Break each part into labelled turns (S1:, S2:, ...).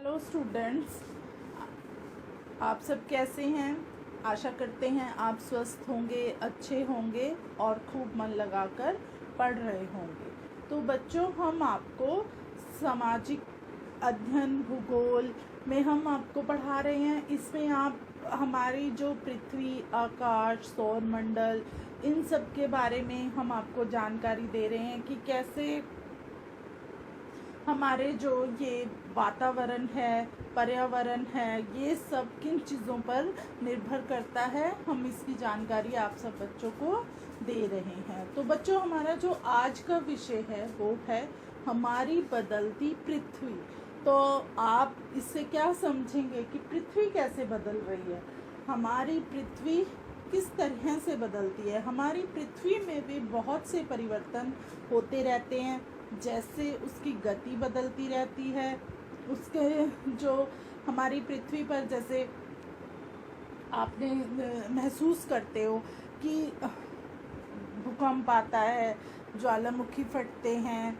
S1: Hello students, आप सब कैसे हैं। आशा करते हैं आप स्वस्थ होंगे, अच्छे होंगे और खूब मन लगाकर पढ़ रहे होंगे। तो बच्चों, हम आपको सामाजिक अध्ययन भूगोल में हम आपको पढ़ा रहे हैं। इसमें आप हमारी जो पृथ्वी, आकाश, सौर मंडल, इन सब के बारे में हम आपको जानकारी दे रहे हैं कि कैसे हमारे जो ये वातावरण है, पर्यावरण है, ये सब किन चीज़ों पर निर्भर करता है। हम इसकी जानकारी आप सब बच्चों को दे रहे हैं। तो बच्चों, हमारा जो आज का विषय है वो है हमारी बदलती पृथ्वी। तो आप इससे क्या समझेंगे कि पृथ्वी कैसे बदल रही है, हमारी पृथ्वी किस तरह से बदलती है। हमारी पृथ्वी में भी बहुत से परिवर्तन होते रहते हैं, जैसे उसकी गति बदलती रहती है। उसके जो हमारी पृथ्वी पर जैसे आपने महसूस करते हो कि भूकंप आता है, ज्वालामुखी फटते हैं,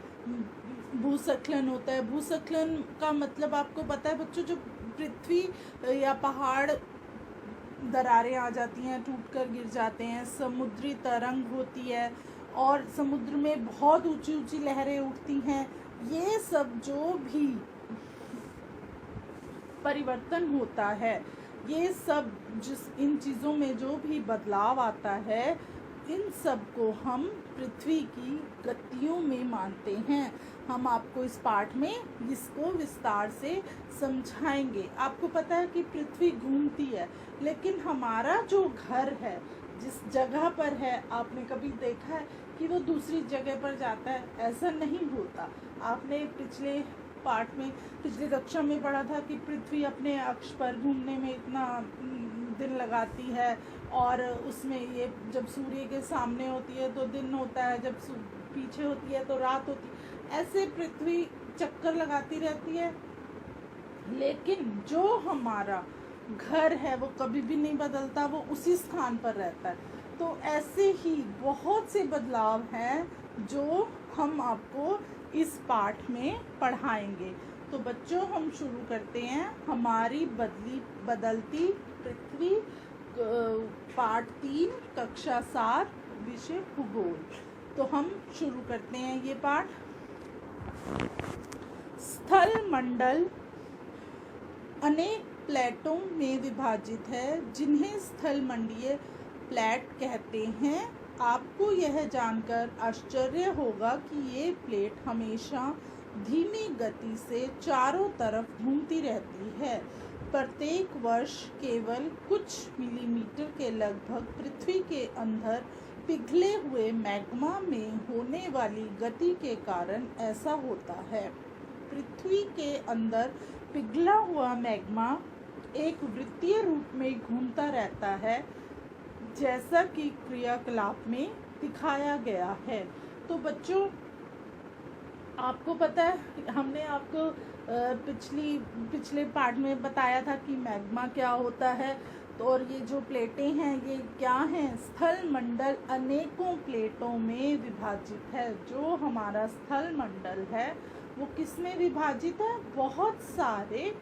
S1: भूस्खलन होता है। भूस्खलन का मतलब आपको पता है बच्चों, जो पृथ्वी या पहाड़ दरारें आ जाती हैं, टूटकर गिर जाते हैं, समुद्री तरंग होती है और समुद्र में बहुत ऊंची ऊंची लहरें उठती हैं। ये सब जो भी परिवर्तन होता है, ये सब इन चीज़ों में जो भी बदलाव आता है, इन सब को हम पृथ्वी की गतियों में मानते हैं। हम आपको इस पाठ में इसको विस्तार से समझाएंगे। आपको पता है कि पृथ्वी घूमती है, लेकिन हमारा जो घर है, जिस जगह पर है, आपने कभी देखा है कि वो दूसरी जगह पर जाता है? ऐसा नहीं होता। आपने पिछले पाठ में, पिछली कक्षा में पढ़ा था कि पृथ्वी अपने अक्ष पर घूमने में इतना दिन लगाती है, और उसमें ये जब सूर्य के सामने होती है तो दिन होता है, जब पीछे होती है तो रात होती है। ऐसे पृथ्वी चक्कर लगाती रहती है, लेकिन जो हमारा घर है वो कभी भी नहीं बदलता, वो उसी स्थान पर रहता है। तो ऐसे ही बहुत से बदलाव हैं जो हम आपको इस पाठ में पढ़ाएंगे। तो बच्चों, हम शुरू करते हैं हमारी बदलती पृथ्वी, पाठ 3, कक्षा 7, विषय भूगोल। तो हम शुरू करते हैं ये पाठ। स्थल मंडल अनेक प्लेटों में विभाजित है, जिन्हें स्थल मंडलीय प्लेट कहते हैं। आपको यह जानकर आश्चर्य होगा कि ये प्लेट हमेशा धीमी गति से चारों तरफ घूमती रहती है। प्रत्येक वर्ष केवल कुछ मिलीमीटर के लगभग पृथ्वी के अंदर पिघले हुए मैग्मा में होने वाली गति के कारण ऐसा होता है। पृथ्वी के अंदर पिघला हुआ मैग्मा एक वृत्तीय रूप में घूमता रहता है, जैसा कि क्रियाकलाप में दिखाया गया है। तो बच्चों, आपको पता है, हमने आपको पिछले पार्ट में बताया था कि मैग्मा क्या होता है। तो और ये जो प्लेटें हैं ये क्या हैं? स्थल मंडल अनेकों प्लेटों में विभाजित है। जो हमारा स्थल मंडल है वो किस में विभाजित है? बहुत सारे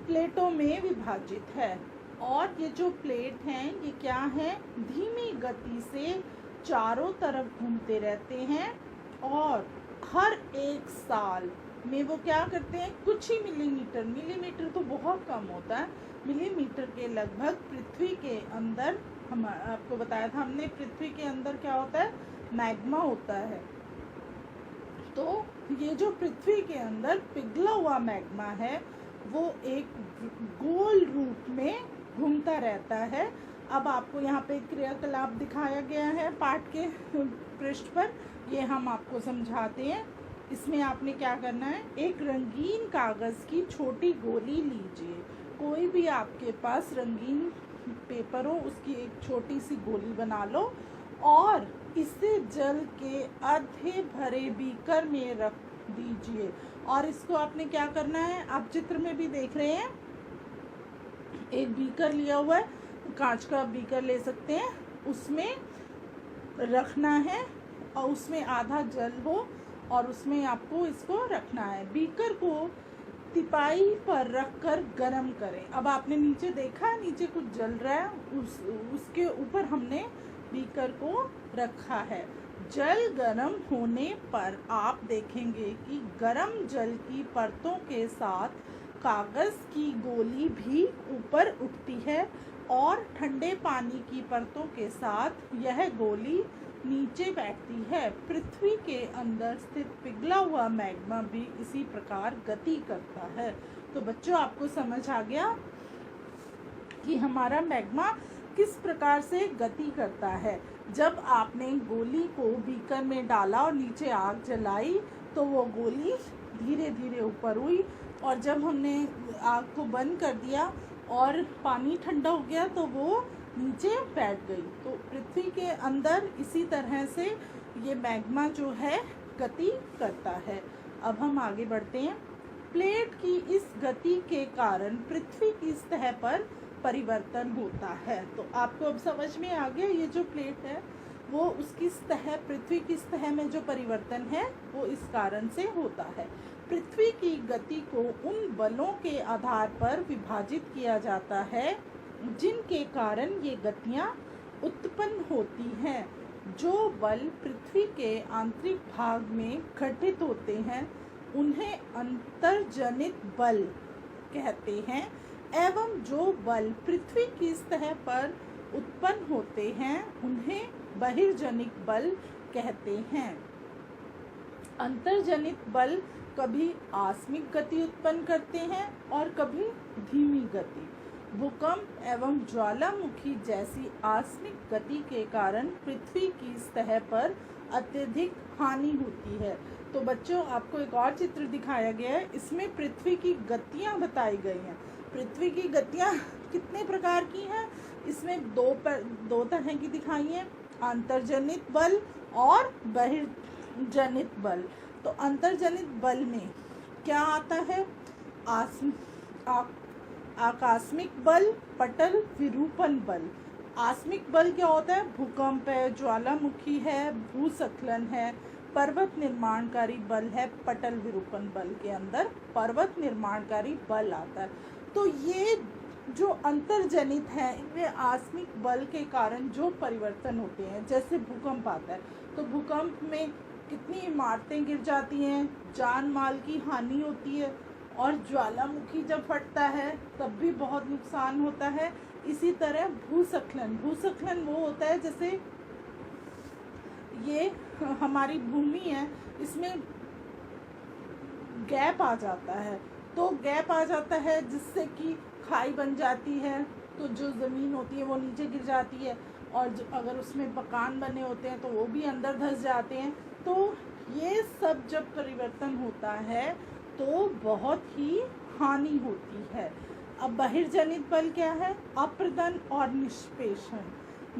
S1: प्लेटों में विभाजित है। और ये जो प्लेट हैं ये क्या हैं? धीमी गति से चारों तरफ घूमते रहते हैं, और हर एक साल में वो क्या करते हैं? कुछ ही मिलीमीटर तो बहुत कम होता है, मिलीमीटर के लगभग पृथ्वी के अंदर, हम आपको बताया था हमने, पृथ्वी के अंदर क्या होता है? मैग्मा होता है। तो ये जो पृथ्वी के अंदर पिघला हुआ मैग्मा है वो एक गोल रूप में घूमता रहता है। अब आपको यहाँ पे क्रियाकलाप दिखाया गया है पाठ के पृष्ठ पर, ये हम आपको समझाते हैं। इसमें आपने क्या करना है? एक रंगीन कागज़ की छोटी गोली लीजिए। कोई भी आपके पास रंगीन पेपर हो, उसकी एक छोटी सी गोली बना लो और इसे जल के आधे भरे बीकर में रख दीजिए। और इसको आपने क्या करना है? आप चित्र में भी देख रहे हैं, एक बीकर लिया हुआ है, कांच का बीकर ले सकते हैं, उसमें रखना है और उसमें आधा जल हो और उसमें आपको इसको रखना है। बीकर को तिपाई पर रखकर गरम करें। अब आपने नीचे देखा है, नीचे कुछ जल रहा है, उसके ऊपर हमने बीकर को रखा है। जल गर्म होने पर आप देखेंगे कि गर्म जल की परतों के साथ कागज़ की गोली भी ऊपर उठती है और ठंडे पानी की परतों के साथ यह गोली नीचे बैठती है। पृथ्वी के अंदर स्थित पिघला हुआ मैग्मा भी इसी प्रकार गति करता है। तो बच्चों, आपको समझ आ गया कि हमारा मैग्मा किस प्रकार से गति करता है। जब आपने गोली को बीकर में डाला और नीचे आग जलाई तो वो गोली धीरे धीरे ऊपर हुई, और जब हमने आग को बंद कर दिया और पानी ठंडा हो गया तो वो नीचे बैठ गई। तो पृथ्वी के अंदर इसी तरह से ये मैग्मा जो है गति करता है। अब हम आगे बढ़ते हैं। प्लेट की इस गति के कारण पृथ्वी की सतह पर परिवर्तन होता है। तो आपको अब समझ में आ गया, ये जो प्लेट है वो उसकी सतह, पृथ्वी की सतह में जो परिवर्तन है वो इस कारण से होता है। पृथ्वी की गति को उन बलों के आधार पर विभाजित किया जाता है जिनके कारण ये गतियाँ उत्पन्न होती हैं। जो बल पृथ्वी के आंतरिक भाग में घटित होते हैं उन्हें अंतर्जनित बल कहते हैं, एवं जो बल पृथ्वी की सतह पर उत्पन्न होते हैं उन्हें बहिर्जनिक बल कहते हैं। अंतर्जनित बल कभी आकस्मिक गति उत्पन्न करते हैं और कभी धीमी गति। भूकंप एवं ज्वालामुखी जैसी आकस्मिक गति के कारण पृथ्वी की सतह पर अत्यधिक हानि होती है। तो बच्चों, आपको एक और चित्र दिखाया गया है, इसमें पृथ्वी की गतियां बताई गई हैं। पृथ्वी की गतियां कितने प्रकार की हैं? इसमें दो तरह की दिखाई हैं, अंतर्जनित बल और बहिर्जनित बल। तो अंतर्जनित बल में क्या आता है? आकस्मिक बल, पटल विरूपण बल। आकस्मिक बल क्या होता है? भूकंप है, ज्वालामुखी है, भूस्खलन है, पर्वत निर्माणकारी बल है। पटल विरूपण बल के अंदर पर्वत निर्माणकारी बल आता है। तो ये जो अंतर्जनित है, इनमें आकस्मिक बल के कारण जो परिवर्तन होते हैं, जैसे भूकंप आता है तो भूकंप में कितनी इमारतें गिर जाती हैं, जान माल की हानि होती है, और ज्वालामुखी जब फटता है तब भी बहुत नुकसान होता है। इसी तरह भूस्खलन वो होता है, जैसे ये हमारी भूमि है, इसमें गैप आ जाता है, तो गैप आ जाता है जिससे कि खाई बन जाती है, तो जो ज़मीन होती है वो नीचे गिर जाती है, और अगर उसमें मकान बने होते हैं तो वो भी अंदर धंस जाते हैं। तो ये सब जब परिवर्तन होता है तो बहुत ही हानि होती है। अब बहिर्जनित बल क्या है? अप्रदन और निष्पेषण,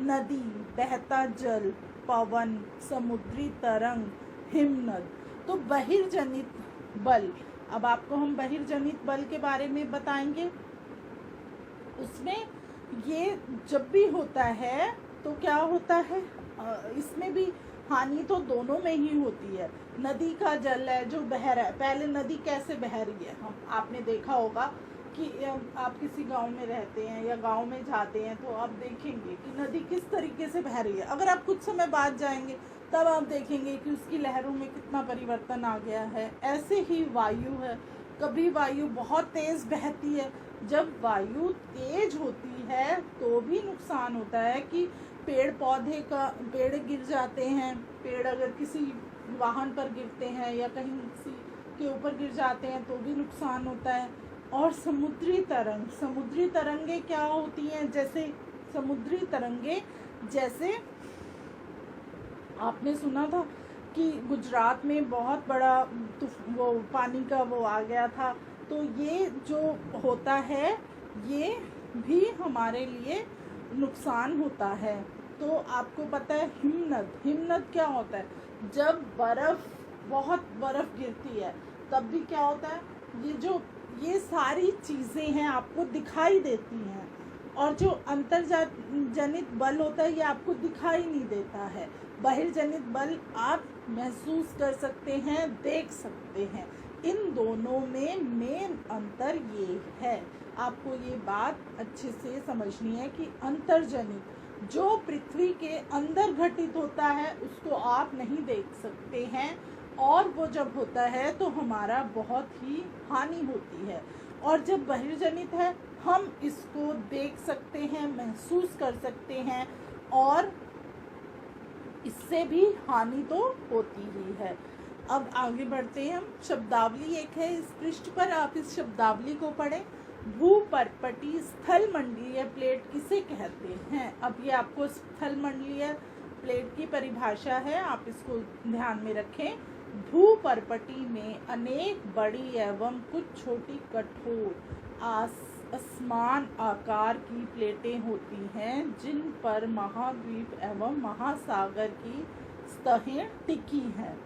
S1: नदी, बहता जल, पवन, समुद्री तरंग, हिमनद। तो बहिर्जनित बल, अब आपको हम बहिर्जनित बल के बारे में बताएंगे। उसमें ये जब भी होता है तो क्या होता है, इसमें भी हानि तो दोनों में ही होती है। नदी का जल है जो बह रहा है, पहले नदी कैसे बह रही है, आपने देखा होगा कि आप किसी गांव में रहते हैं या गांव में जाते हैं तो आप देखेंगे कि नदी किस तरीके से बह रही है। अगर आप कुछ समय बाद जाएंगे तब आप देखेंगे कि उसकी लहरों में कितना परिवर्तन आ गया है। ऐसे ही वायु है, कभी वायु बहुत तेज़ बहती है, जब वायु तेज होती है तो भी नुकसान होता है कि पेड़ गिर जाते हैं। पेड़ अगर किसी वाहन पर गिरते हैं या कहीं किसी के ऊपर गिर जाते हैं तो भी नुकसान होता है। और समुद्री तरंगे क्या होती हैं? जैसे समुद्री तरंगे, जैसे आपने सुना था कि गुजरात में बहुत बड़ा वो पानी का वो आ गया था। तो ये जो होता है ये भी हमारे लिए नुकसान होता है। तो आपको पता है हिमनद क्या होता है? जब बहुत बर्फ गिरती है तब भी क्या होता है, ये सारी चीज़ें हैं आपको दिखाई देती हैं, और जो अंतर्जनित बल होता है ये आपको दिखाई नहीं देता है। बहिर्जनित बल आप महसूस कर सकते हैं, देख सकते हैं। इन दोनों में मेन अंतर ये है। आपको ये बात अच्छे से समझनी है कि अंतर्जनित जो पृथ्वी के अंदर घटित होता है उसको आप नहीं देख सकते हैं, और वो जब होता है तो हमारा बहुत ही हानि होती है। और जब बहिर्जनित है हम इसको देख सकते हैं, महसूस कर सकते हैं, और इससे भी हानि तो होती ही है। अब आगे बढ़ते हैं हम। शब्दावली एक है इस पृष्ठ पर, आप इस शब्दावली को पढ़ें। भूपर्पटी स्थल मंडलीय प्लेट किसे कहते हैं? अब ये आपको स्थल मंडलीय प्लेट की परिभाषा है, आप इसको ध्यान में रखें। भूपर्पटी में अनेक बड़ी एवं कुछ छोटी कठोर असमान आकार की प्लेटें होती हैं जिन पर महाद्वीप एवं महासागर की सतहें टिकी हैं।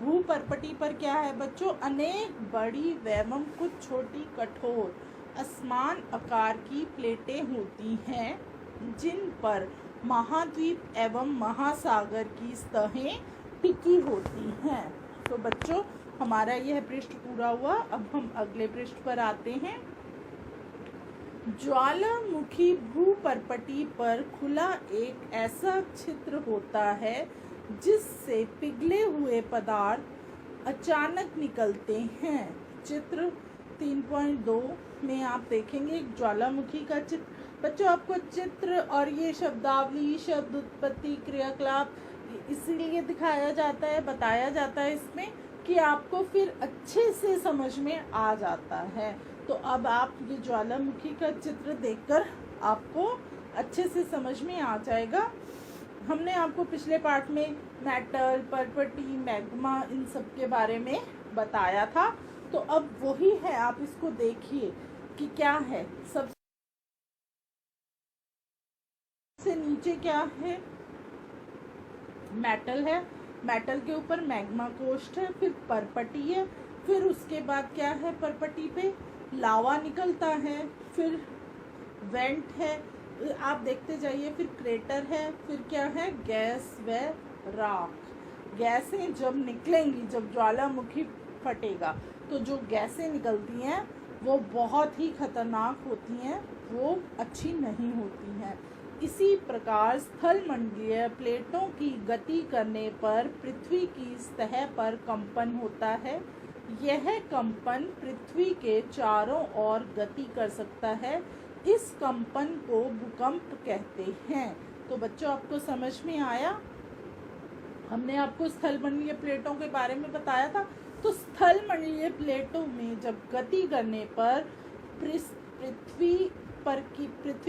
S1: भूपर्पटी पर क्या है बच्चों? अनेक बड़ी एवं कुछ छोटी कठोर असमान आकार की प्लेटें होती हैं जिन पर महाद्वीप एवं महासागर की सतहें टिकी होती हैं। तो बच्चों हमारा यह पृष्ठ पूरा हुआ। अब हम अगले पृष्ठ पर आते हैं। ज्वालामुखी भूपर्पटी पर खुला एक ऐसा छिद्र होता है जिससे पिघले हुए पदार्थ अचानक निकलते हैं। चित्र 3.2 में आप देखेंगे एक ज्वालामुखी का चित्र। बच्चों आपको चित्र और ये शब्दावली, शब्द उत्पत्ति, क्रियाकलाप इसीलिए दिखाया जाता है, बताया जाता है इसमें कि आपको फिर अच्छे से समझ में आ जाता है। तो अब आप ये ज्वालामुखी का चित्र देखकर आपको अच्छे से समझ में आ जाएगा। हमने आपको पिछले पार्ट में मेटल, पर्पटी, मैग्मा इन सब के बारे में बताया था, तो अब वही है, आप इसको देखिए कि क्या है। सबसे नीचे क्या है? मेटल है, मेटल के ऊपर मैग्मा कोष्ठ है, फिर पर्पटी है, फिर उसके बाद क्या है? पर्पटी पे लावा निकलता है, फिर वेंट है, आप देखते जाइए, फिर क्रेटर है, फिर क्या है? गैस व राख। गैसें जब निकलेंगी, जब ज्वालामुखी फटेगा तो जो गैसें निकलती हैं वो बहुत ही खतरनाक होती हैं, वो अच्छी नहीं होती हैं। इसी प्रकार स्थल मंडलीय प्लेटों की गति करने पर पृथ्वी की सतह पर कंपन होता है। यह कंपन पृथ्वी के चारों ओर गति कर सकता है। इस कंपन को भूकंप कहते हैं। तो बच्चों आपको समझ में आया? हमने आपको स्थल मंडलीय प्लेटों के बारे में बताया था। तो स्थल मंडलीय प्लेटों में जब गति करने पर पृथ्वी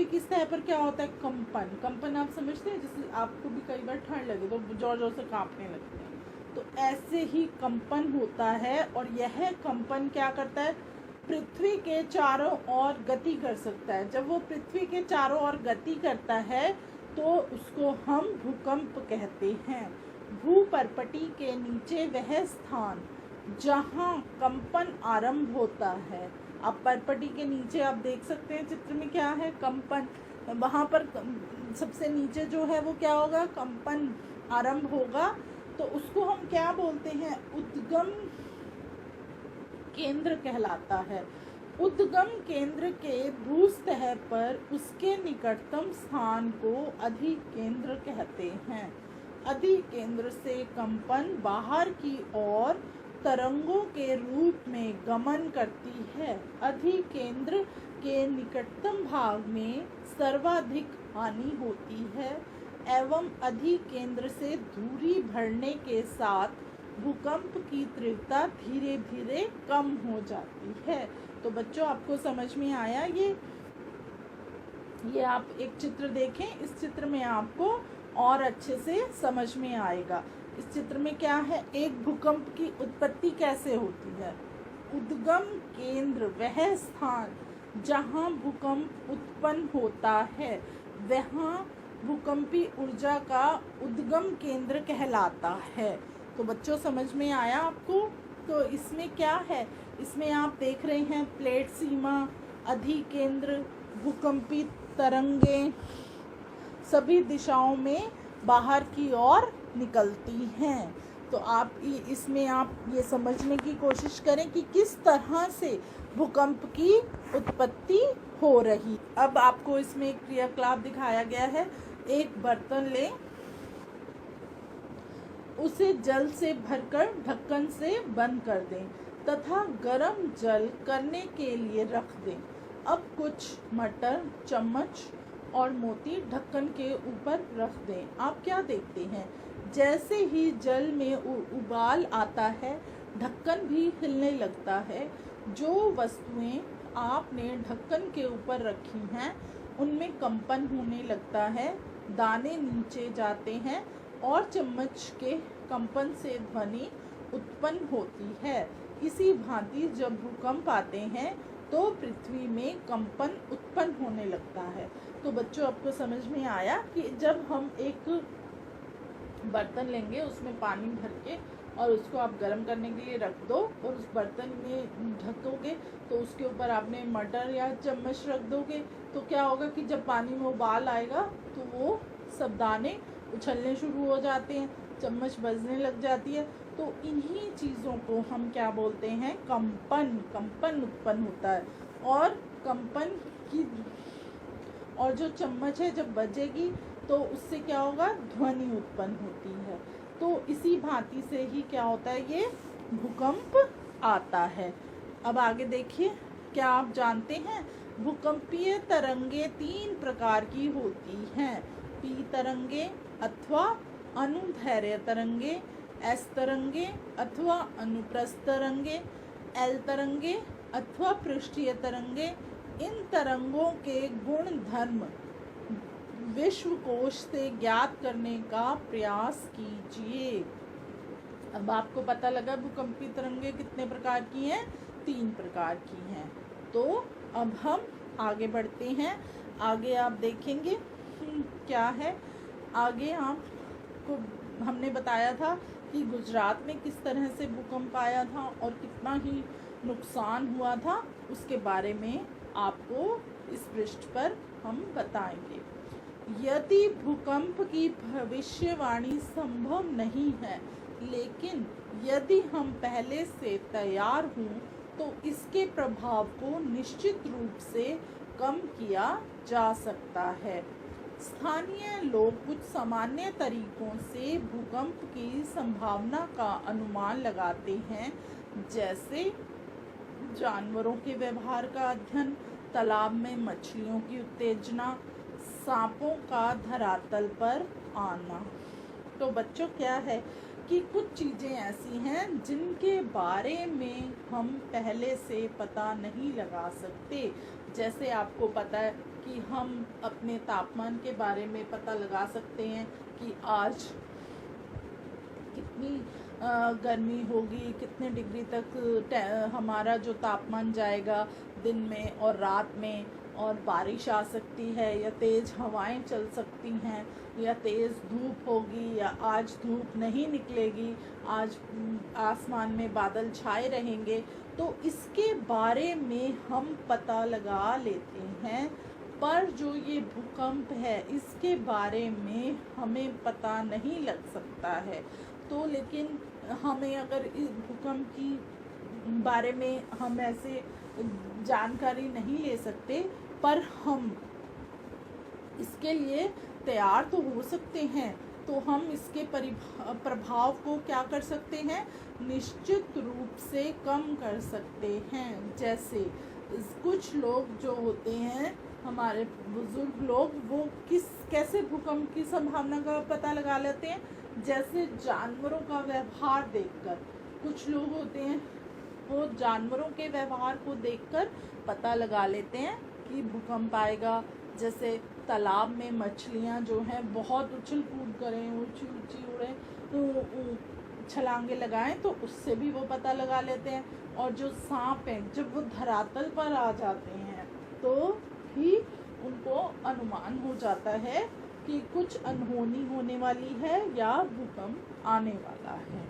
S1: की सतह पर क्या होता है? कंपन। कंपन आप समझते हैं, जैसे आपको भी कई बार ठंड लगे तो जोर जोर से कांपने लगते हैं, तो ऐसे ही कंपन होता है। और यह कंपन क्या करता है? पृथ्वी के चारों ओर गति कर सकता है। जब वो पृथ्वी के चारों ओर गति करता है तो उसको हम भूकंप कहते हैं। भूपर्पटी के नीचे वह स्थान जहाँ कंपन आरंभ होता है, अब पर्पटी के नीचे आप देख सकते हैं चित्र में क्या है? कंपन। वहाँ पर सबसे नीचे जो है वो क्या होगा? कंपन आरंभ होगा। तो उसको हम क्या बोलते हैं? उद्गम केंद्र कहलाता है। उद्गम केंद्र के भूसतह पर उसके निकटतम स्थान को अधिकेंद्र कहते हैं। अधिकेंद्र से कंपन बाहर की ओर तरंगों के रूप में गमन करती है। अधिकेंद्र के निकटतम भाग में सर्वाधिक हानि होती है एवं अधिकेंद्र से दूरी बढ़ने के साथ भूकंप की तीव्रता धीरे धीरे कम हो जाती है। तो बच्चों आपको समझ में आया? ये आप एक चित्र देखें, इस चित्र में आपको और अच्छे से समझ में आएगा। इस चित्र में क्या है? एक भूकंप की उत्पत्ति कैसे होती है? उद्गम केंद्र वह स्थान जहाँ भूकंप उत्पन्न होता है, वहाँ भूकंपी ऊर्जा का उद्गम केंद्र कहलाता है। तो बच्चों समझ में आया आपको? तो इसमें क्या है? इसमें आप देख रहे हैं प्लेट सीमा, अधिकेंद्र, भूकंपी तरंगें सभी दिशाओं में बाहर की ओर निकलती हैं। तो आप इसमें आप ये समझने की कोशिश करें कि किस तरह से भूकंप की उत्पत्ति हो रही। अब आपको इसमें एक क्रियाकलाप दिखाया गया है। एक बर्तन लें, उसे जल से भरकर ढक्कन से बंद कर दें तथा गर्म जल करने के लिए रख दें। अब कुछ मटर, चम्मच और मोती ढक्कन के ऊपर रख दें। आप क्या देखते हैं, जैसे ही जल में उबाल आता है, ढक्कन भी हिलने लगता है। जो वस्तुएं आपने ढक्कन के ऊपर रखी हैं उनमें कंपन होने लगता है, दाने नीचे जाते हैं और चम्मच के कंपन से ध्वनि उत्पन्न होती है। इसी भांति जब भूकंप आते हैं तो पृथ्वी में कंपन उत्पन्न होने लगता है। तो बच्चों, आपको समझ में आया कि जब हम एक बर्तन लेंगे, उसमें पानी भर के और उसको आप गर्म करने के लिए रख दो और उस बर्तन में ढकोगे तो उसके ऊपर आपने मटर या चम्मच रख दोगे, तो क्या होगा कि जब पानी में उबाल आएगा तो वो सब दाने उछलने शुरू हो जाते हैं, चम्मच बजने लग जाती है। तो इन्हीं चीज़ों को हम क्या बोलते हैं, कंपन उत्पन्न होता है। और कंपन की और जो चम्मच है जब बजेगी तो उससे क्या होगा, ध्वनि उत्पन्न होती है। तो इसी भांति से ही क्या होता है, ये भूकंप आता है। अब आगे देखिए, क्या आप जानते हैं भूकंपीय तरंगे 3 प्रकार की होती हैं। पी तरंगे अथवा अनुदैर्घ्य तरंगे, एस तरंगे अथवा अनुप्रस्थ तरंगे, एल तरंगे अथवा पृष्ठीय तरंगे। इन तरंगों के गुण धर्म विश्वकोश से ज्ञात करने का प्रयास कीजिए। अब आपको पता लगा भूकंपीय तरंगे कितने प्रकार की हैं, 3 प्रकार की हैं। तो अब हम आगे बढ़ते हैं। आगे आप देखेंगे क्या है। आगे आपको हमने बताया था कि गुजरात में किस तरह से भूकंप आया था और कितना ही नुकसान हुआ था, उसके बारे में आपको इस पृष्ठ पर हम बताएंगे। यदि भूकंप की भविष्यवाणी संभव नहीं है, लेकिन यदि हम पहले से तैयार हों तो इसके प्रभाव को निश्चित रूप से कम किया जा सकता है। स्थानीय लोग कुछ सामान्य तरीकों से भूकंप की संभावना का अनुमान लगाते हैं, जैसे जानवरों के व्यवहार का अध्ययन, तालाब में मछलियों की उत्तेजना, सांपों का धरातल पर आना। तो बच्चों, क्या है कि कुछ चीज़ें ऐसी हैं जिनके बारे में हम पहले से पता नहीं लगा सकते। जैसे आपको पता है कि हम अपने तापमान के बारे में पता लगा सकते हैं कि आज कितनी गर्मी होगी, कितने डिग्री तक हमारा जो तापमान जाएगा दिन में और रात में, और बारिश आ सकती है या तेज़ हवाएं चल सकती हैं या तेज़ धूप होगी या आज धूप नहीं निकलेगी, आज आसमान में बादल छाए रहेंगे। तो इसके बारे में हम पता लगा लेते हैं, पर जो ये भूकंप है इसके बारे में हमें पता नहीं लग सकता है। तो लेकिन हमें अगर इस भूकंप की बारे में हम ऐसे जानकारी नहीं ले सकते, पर हम इसके लिए तैयार तो हो सकते हैं। तो हम इसके प्रभाव को क्या कर सकते हैं, निश्चित रूप से कम कर सकते हैं। जैसे कुछ लोग जो होते हैं, हमारे बुजुर्ग लोग, वो कैसे भूकंप की संभावना का पता लगा लेते हैं, जैसे जानवरों का व्यवहार देखकर। कुछ लोग होते हैं वो जानवरों के व्यवहार को देखकर पता लगा लेते हैं कि भूकंप आएगा। जैसे तालाब में मछलियाँ जो हैं बहुत उछल कूद करें, ऊंची ऊंची उड़ें, तो छलांगे लगाएं, तो उससे भी वो पता लगा लेते हैं। और जो सांप हैं, जब वो धरातल पर आ जाते हैं तो ही उनको अनुमान हो जाता है कि कुछ अनहोनी होने वाली है या भूकंप आने वाला है।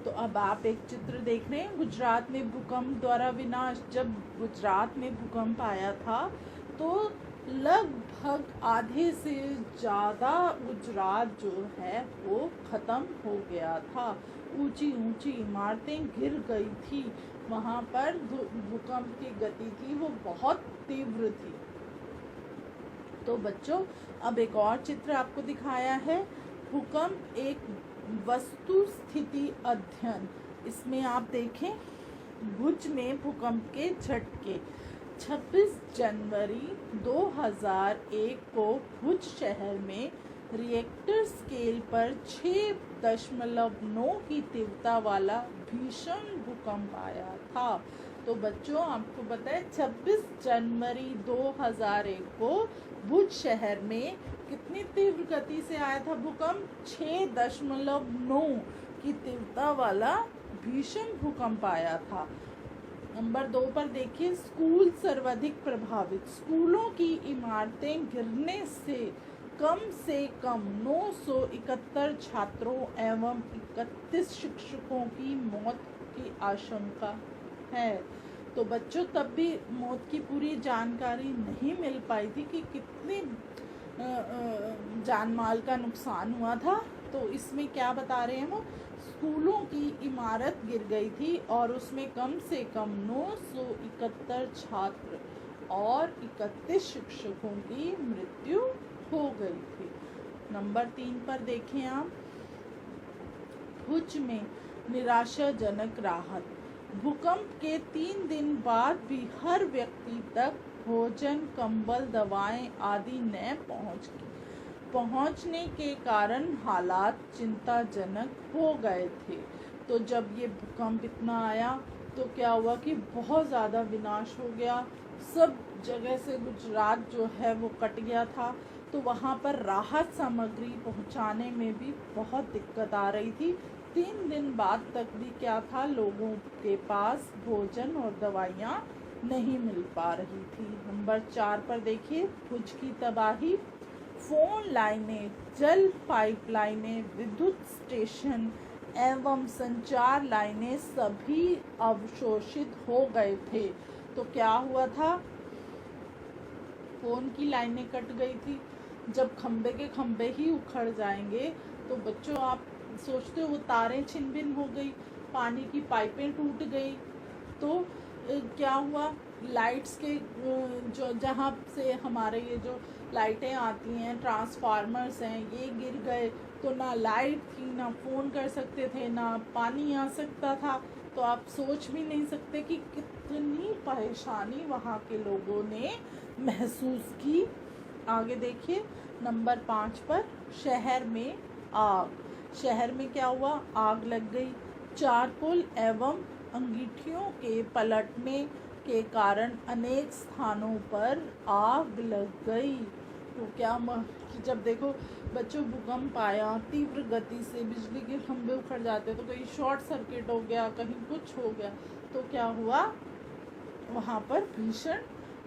S1: तो अब आप एक चित्र देख रहे हैं, गुजरात में भूकंप द्वारा विनाश। जब गुजरात में भूकंप आया था तो लगभग आधे से ज़्यादा गुजरात जो है वो ख़त्म हो गया था। ऊंची ऊंची इमारतें गिर गई थी। वहाँ पर भूकंप की गति थी वो बहुत तीव्र थी। तो बच्चों अब एक और चित्र आपको दिखाया है, भूकंप एक वस्तु स्थिति अध्ययन। इसमें आप देखें, भुज में भूकंप के झटके। 26 जनवरी 2001 को भुज शहर में रिएक्टर स्केल पर 6.9 की तीव्रता वाला भीषण भूकंप आया था। तो बच्चों आपको पता है 26 जनवरी 2001 को भुज शहर में कितनी तीव्र गति से आया था भूकंप? 6.9 की तीव्रता वाला भीषण भूकंप आया था। नंबर 2 पर देखिए, स्कूल सर्वाधिक प्रभावित। स्कूलों की इमारतें गिरने से कम 971 छात्रों एवं 31 शिक्षकों की मौत की आशंका है। तो बच्चों तब भी मौत की पूरी जानकारी नहीं मिल पाई थी कि कितने जान माल का नुकसान हुआ था। तो इसमें क्या बता रहे हैं वो, स्कूलों की इमारत गिर गई थी और उसमें कम से कम 971 छात्र और 31 शिक्षकों की मृत्यु हो गई थी। नंबर 3 पर देखें आप, भुज में निराशाजनक राहत। भूकंप के 3 दिन बाद भी हर व्यक्ति तक भोजन, कंबल, दवाएं आदि न पहुंचने के कारण हालात चिंताजनक हो गए थे। तो जब ये भूकंप इतना आया तो क्या हुआ कि बहुत ज़्यादा विनाश हो गया। सब जगह से गुजरात जो है वो कट गया था। तो वहाँ पर राहत सामग्री पहुँचाने में भी बहुत दिक्कत आ रही थी। 3 दिन बाद तक भी क्या था, लोगों के पास भोजन और दवाइयाँ नहीं मिल पा रही थी। नंबर 4 पर देखिए, भुज की तबाही। फोन लाइनें, जल पाइपलाइनें, विद्युत स्टेशन एवं संचार लाइनें सभी अवशोषित हो गए थे। तो क्या हुआ था, फोन की लाइनें कट गई थी। जब खंबे के खंबे ही उखड़ जाएंगे तो बच्चों आप सोचते हो वो तारें छिन भिन हो गई, पानी की पाइपें टूट गई। तो क्या हुआ, लाइट्स के जो जहाँ से हमारे ये जो लाइटें आती हैं, ट्रांसफार्मर्स हैं, ये गिर गए। तो ना लाइट थी, ना फ़ोन कर सकते थे, ना पानी आ सकता था। तो आप सोच भी नहीं सकते कि कितनी परेशानी वहाँ के लोगों ने महसूस की। आगे देखिए, नंबर 5 पर, शहर में आग। शहर में क्या हुआ, आग लग गई। चारकोल एवं अंगीठियों के पलटने के कारण अनेक स्थानों पर आग लग गई। तो क्या कि जब देखो बच्चों भूकंप आया, तीव्र गति से बिजली के खंभे उखड़ जाते, तो कहीं शॉर्ट सर्किट हो गया, कहीं कुछ हो गया। तो क्या हुआ, वहाँ पर भीषण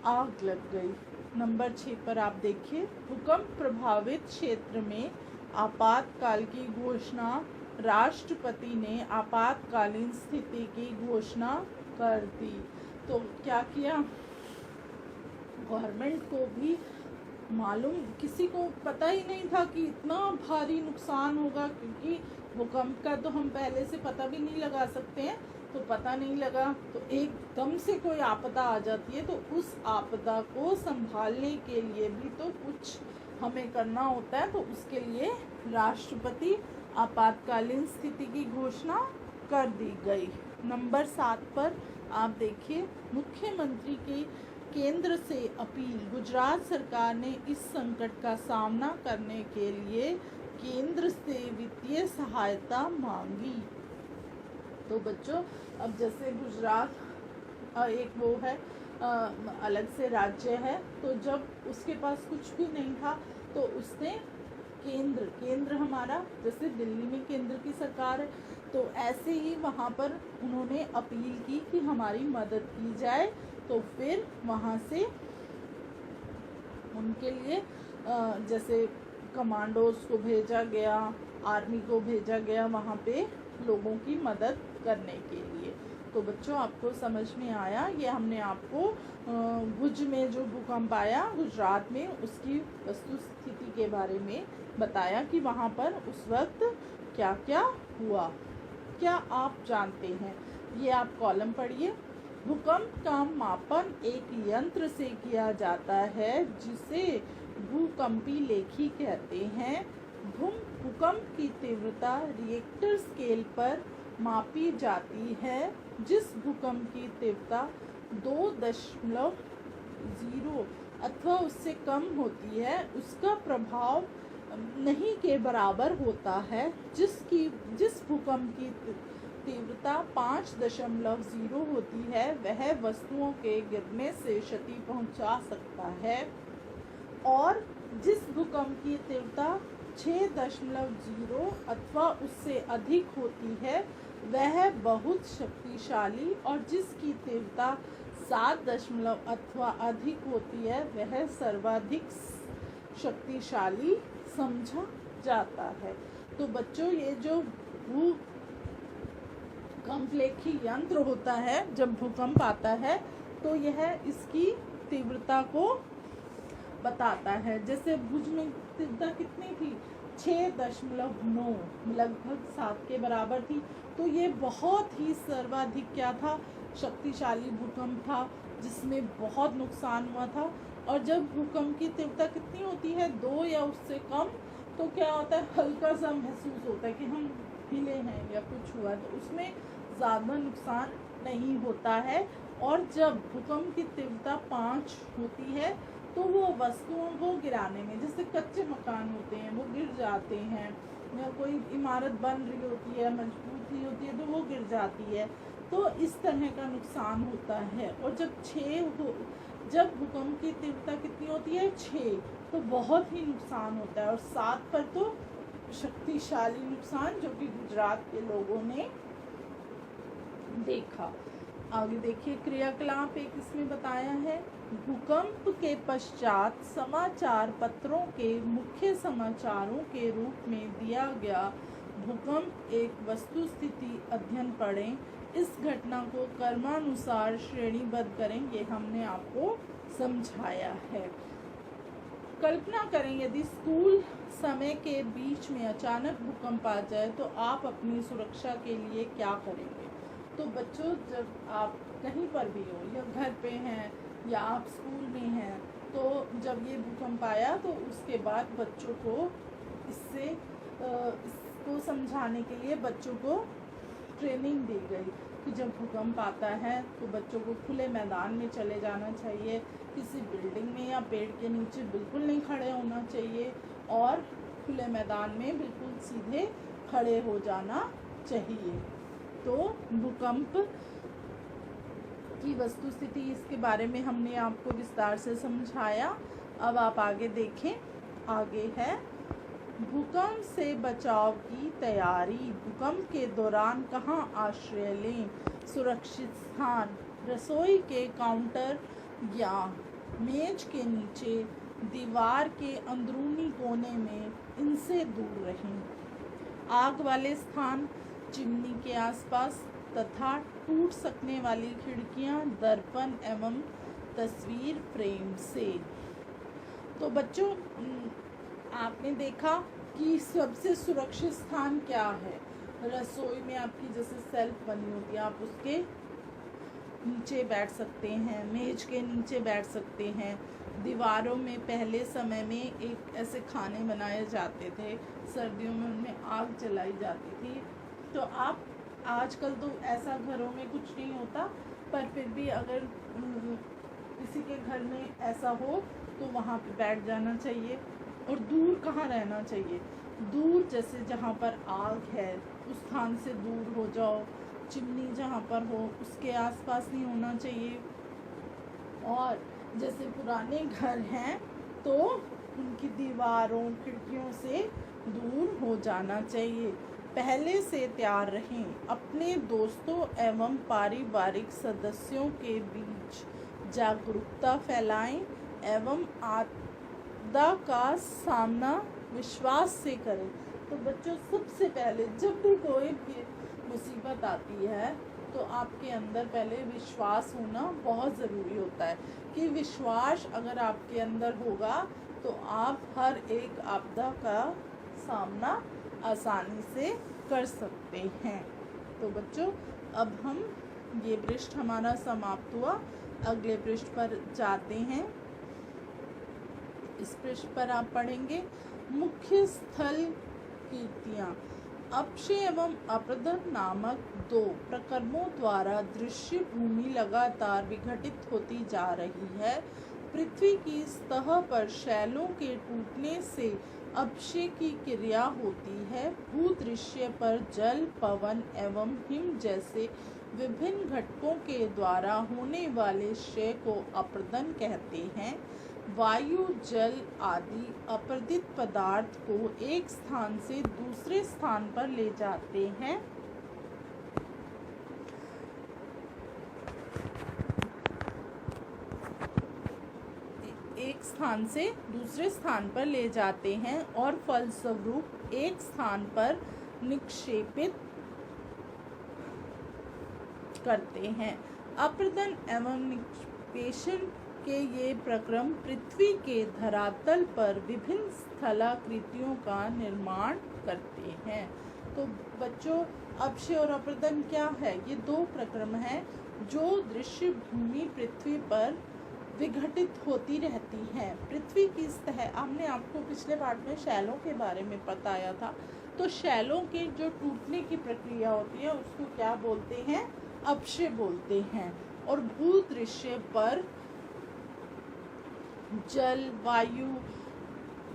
S1: आग लग गई। नंबर 6 पर आप देखिए, भूकंप प्रभावित क्षेत्र में आपातकाल की घोषणा। राष्ट्रपति ने आपातकालीन स्थिति की घोषणा कर दी। तो क्या किया, गवर्नमेंट को भी मालूम, किसी को पता ही नहीं था कि इतना भारी नुकसान होगा, क्योंकि भूकंप का तो हम पहले से पता भी नहीं लगा सकते हैं। तो पता नहीं लगा, तो एकदम से कोई आपदा आ जाती है, तो उस आपदा को संभालने के लिए भी तो कुछ हमें करना होता है। तो उसके लिए राष्ट्रपति आपातकालीन स्थिति की घोषणा कर दी गई। नंबर 7 पर आप देखिए, मुख्यमंत्री की केंद्र से अपील। गुजरात सरकार ने इस संकट का सामना करने के लिए केंद्र से वित्तीय सहायता मांगी। तो बच्चों अब जैसे गुजरात एक वो है, अलग से राज्य है, तो जब उसके पास कुछ भी नहीं था तो उसने केंद्र हमारा जैसे दिल्ली में केंद्र की सरकार है, तो ऐसे ही वहाँ पर उन्होंने अपील की कि हमारी मदद की जाए। तो फिर वहाँ से उनके लिए जैसे कमांडोज को भेजा गया, आर्मी को भेजा गया वहाँ पे लोगों की मदद करने के लिए। तो बच्चों आपको समझ में आया, ये हमने आपको भुज में जो भूकंप आया गुजरात में उसकी वस्तु स्थिति के बारे में बताया कि वहाँ पर उस वक्त क्या क्या हुआ। क्या आप जानते हैं, ये आप कॉलम पढ़िए। भूकंप का मापन एक यंत्र से किया जाता है जिसे भूकंपी लेखी कहते हैं। भूकंप की तीव्रता रिएक्टर स्केल पर मापी जाती है। जिस भूकंप की तीव्रता 2.0 अथवा उससे कम होती है उसका प्रभाव नहीं के बराबर होता है। जिस भूकंप की तीव्रता 5.0 होती है वह वस्तुओं के गिरने से क्षति पहुंचा सकता है, और जिस भूकंप की तीव्रता 6.0 अथवा उससे अधिक होती है वह बहुत शक्तिशाली, और जिसकी तीव्रता 7 अथवा अधिक होती है वह सर्वाधिक शक्तिशाली समझा जाता है। तो बच्चों ये जो भूकंप लेखी यंत्र होता है, जब भूकंप आता है तो यह इसकी तीव्रता को बताता है। जैसे भुज में तीव्रता कितनी थी, 6.9, लगभग 7 के बराभर थी। तो ये बहुत ही सर्वाधिक क्या था, शक्तिशाली भूकंप था जिसमें बहुत नुकसान हुआ था। और जब भूकंप की तीव्रता कितनी होती है, 2 या उससे कम, तो क्या होता है, हल्का सा महसूस होता है कि हम हिले हैं या कुछ हुआ, तो उसमें ज़्यादा नुकसान नहीं होता है। और जब भूकंप की तीव्रता 5 होती है तो वो वस्तुओं को गिराने में, जैसे कच्चे मकान होते हैं वो गिर जाते हैं, या कोई इमारत बन रही होती है मजबूत ही होती है तो वो गिर जाती है, तो इस तरह का नुकसान होता है। और जब भूकंप की तीव्रता कितनी होती है, 6, तो बहुत ही नुकसान होता है। और 7 पर तो शक्तिशाली नुकसान जो कि गुजरात के लोगों ने देखा। आगे देखिए, क्रियाकलाप एक इसमें बताया है। भूकंप के पश्चात समाचार पत्रों के मुख्य समाचारों के रूप में दिया गया भूकंप एक वस्तु स्थिति अध्ययन पढ़ें। इस घटना को क्रमानुसार श्रेणीबद्ध करें, ये हमने आपको समझाया है। कल्पना करें यदि स्कूल समय के बीच में अचानक भूकंप आ जाए तो आप अपनी सुरक्षा के लिए क्या करेंगे। तो बच्चों, जब आप कहीं पर भी हो, या घर पे हैं या आप स्कूल में हैं, तो जब ये भूकंप आया तो उसके बाद बच्चों को इसको समझाने के लिए बच्चों को ट्रेनिंग दी गई कि जब भूकंप आता है तो बच्चों को खुले मैदान में चले जाना चाहिए, किसी बिल्डिंग में या पेड़ के नीचे बिल्कुल नहीं खड़े होना चाहिए, और खुले मैदान में बिल्कुल सीधे खड़े हो जाना चाहिए। तो भूकंप की वस्तुस्थिति, इसके बारे में हमने आपको विस्तार से समझाया। अब आप आगे देखें, आगे है भूकंप से बचाव की तैयारी। भूकंप के दौरान कहाँ आश्रय लें। सुरक्षित स्थान, रसोई के काउंटर या मेज के नीचे, दीवार के अंदरूनी कोने में, इनसे दूर रहें। आग वाले स्थान, चिमनी के आसपास, तथा टूट सकने वाली खिड़कियां, दर्पण एवं तस्वीर फ्रेम से। तो बच्चों, आपने देखा कि सबसे सुरक्षित स्थान क्या है। रसोई में आपकी जैसे सेल्फ बनी होती है, आप उसके नीचे बैठ सकते हैं, मेज के नीचे बैठ सकते हैं। दीवारों में पहले समय में एक ऐसे खाने बनाए जाते थे, सर्दियों में उनमें आग जलाई जाती थी। तो आप आजकल तो ऐसा घरों में कुछ नहीं होता, पर फिर भी अगर किसी के घर में ऐसा हो तो वहाँ पे बैठ जाना चाहिए। और दूर कहाँ रहना चाहिए, दूर जैसे जहाँ पर आग है उस स्थान से दूर हो जाओ। चिमनी जहाँ पर हो उसके आसपास नहीं होना चाहिए। और जैसे पुराने घर हैं तो उनकी दीवारों खिड़कियों से दूर हो जाना चाहिए। पहले से तैयार रहें। अपने दोस्तों एवं पारिवारिक सदस्यों के बीच जागरूकता फैलाएं एवं आपदा का सामना विश्वास से करें। तो बच्चों, सबसे पहले जब भी कोई भी मुसीबत आती है तो आपके अंदर पहले विश्वास होना बहुत ज़रूरी होता है कि विश्वास अगर आपके अंदर होगा तो आप हर एक आपदा का सामना आसानी से कर सकते हैं। तो बच्चों, अब हम ये पृष्ठ हमारा समाप्त हुआ, अगले पृष्ठ पर जाते हैं। इस पृष्ठ पर आप पढ़ेंगे मुख्य स्थल कीर्तियाँ। अपक्षय एवं अप्रदन नामक दो प्रकरणों द्वारा दृश्य भूमि लगातार विघटित होती जा रही है। पृथ्वी की सतह पर शैलों के टूटने से अपक्षय की क्रिया होती है। भूदृश्य पर जल, पवन एवं हिम जैसे विभिन्न घटकों के द्वारा होने वाले क्षय को अप्रदन कहते हैं। वायु, जल आदि अपर्दित पदार्थ को एक स्थान से दूसरे स्थान पर ले जाते हैं। एक स्थान से दूसरे स्थान पर ले जाते हैं और फलस्वरूप एक स्थान पर निक्षेपित करते हैं। अप्रदन एवं निक्षेपण के ये प्रक्रम पृथ्वी के धरातल पर विभिन्न स्थलाकृतियों का निर्माण करते हैं। तो बच्चों, अपक्षय और अप्रदन क्या है? ये दो प्रक्रम हैं जो दृश्य भूमि पृथ्वी पर विघटित होती रहती हैं। पृथ्वी की सतह, हमने आपको पिछले पाठ में शैलों के बारे में बताया था। तो शैलों के जो टूटने की प्रक्रिया होती है उसको क्या बोलते हैं? अपक्षय बोलते हैं। और भूदृश्य पर जल, वायु,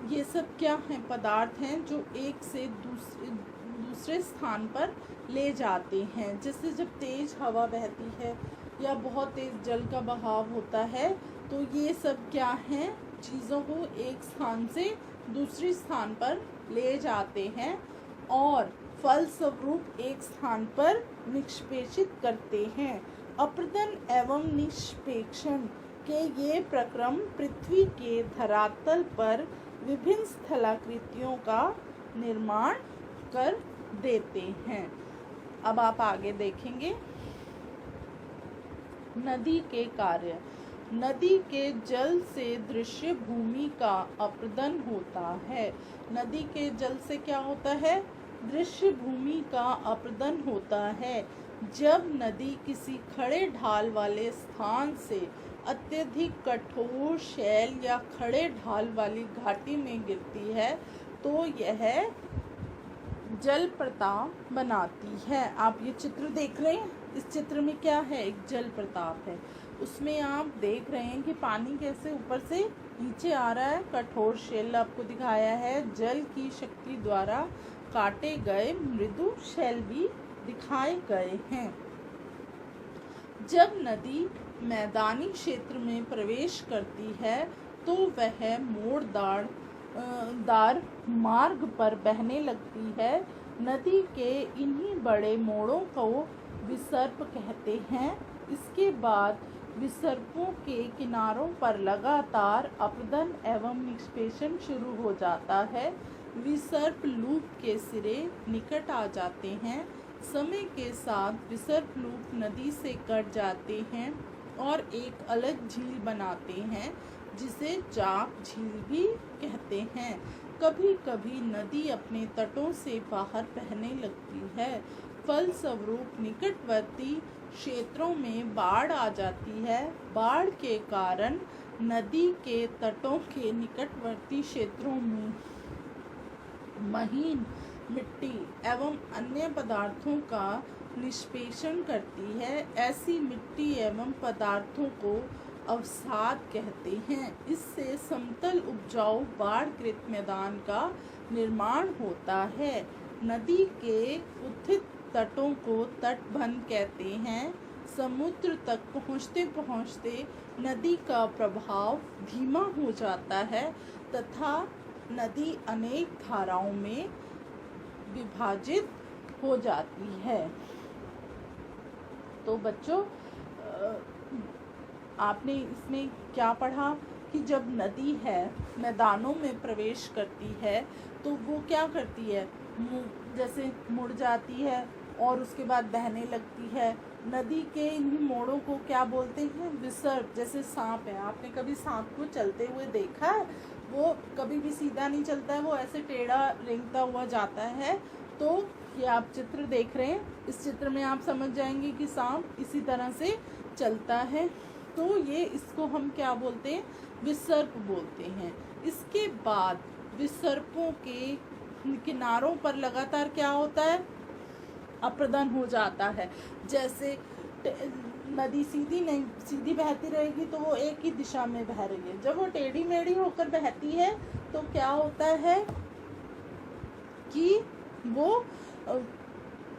S1: ये सब क्या हैं? पदार्थ हैं जो एक से दूसरे स्थान पर ले जाते हैं। जैसे जब तेज हवा बहती है या बहुत तेज जल का बहाव होता है, तो ये सब क्या हैं? चीज़ों को एक स्थान से दूसरे स्थान पर ले जाते हैं और फलस्वरूप एक स्थान पर निष्पेषित करते हैं। अप्रदन एवं निष्पेषण के ये प्रक्रम पृथ्वी के धरातल पर विभिन्न स्थलाकृतियों का निर्माण कर देते हैं। अब आप आगे देखेंगे नदी के कार्य। नदी के जल से दृश्य भूमि का अप्रदन होता है। नदी के जल से क्या होता है? दृश्य भूमि का अप्रदन होता है। जब नदी किसी खड़े ढाल वाले स्थान से अत्यधिक कठोर शैल या खड़े ढाल वाली घाटी में गिरती है तो यह जल प्रताप बनाती है। आप ये चित्र देख रहे हैं, इस चित्र में क्या है? एक जल प्रताप है। उसमें आप देख रहे हैं कि पानी कैसे ऊपर से नीचे आ रहा है। कठोर शैल आपको दिखाया है, जल की शक्ति द्वारा काटे गए मृदु शैल भी दिखाए गए हैं। जब नदी मैदानी क्षेत्र में प्रवेश करती है तो वह मोड़दार मार्ग पर बहने लगती है। नदी के इन्हीं बड़े मोड़ों को विसर्प कहते हैं। इसके बाद विसर्पों के किनारों पर लगातार अपरदन एवं निष्पेषण शुरू हो जाता है। विसर्प लूप के सिरे निकट आ जाते हैं। समय के साथ विसर्प लूप नदी से कट जाते हैं और एक अलग झील बनाते हैं जिसे चाप झील भी कहते हैं। कभी कभी नदी अपने तटों से बाहर बहने लगती है। फलस्वरूप निकटवर्ती क्षेत्रों में बाढ़ आ जाती है। बाढ़ के कारण नदी के तटों के निकटवर्ती क्षेत्रों में महीन मिट्टी एवं अन्य पदार्थों का निष्पेषण करती है। ऐसी मिट्टी एवं पदार्थों को अवसाद कहते हैं। इससे समतल उपजाऊ बाढ़कृत मैदान का निर्माण होता है। नदी के उत्थित तटों को तटबंध कहते हैं। समुद्र तक पहुँचते पहुँचते नदी का प्रभाव धीमा हो जाता है तथा नदी अनेक धाराओं में विभाजित हो जाती है। तो बच्चों, आपने इसमें क्या पढ़ा कि जब नदी है मैदानों में प्रवेश करती है तो वो क्या करती है, जैसे मुड़ जाती है और उसके बाद बहने लगती है नदी के इन मोड़ों को क्या बोलते हैं? विसर्प। जैसे सांप है, आपने कभी सांप को चलते हुए देखा है? वो कभी भी सीधा नहीं चलता है, वो ऐसे टेढ़ा रेंगता हुआ जाता है। तो ये आप चित्र देख रहे हैं, इस चित्र में आप समझ जाएंगे कि सांप इसी तरह से चलता है। तो ये इसको हम क्या बोलते हैं? विसर्प बोलते हैं। इसके बाद विसर्पों के किनारों पर लगातार क्या होता है? अप्रदन हो जाता है। जैसे नदी सीधी बहती रहेगी तो वो एक ही दिशा में बह रही है। जब वो टेढ़ी मेढ़ी होकर बहती है तो क्या होता है कि वो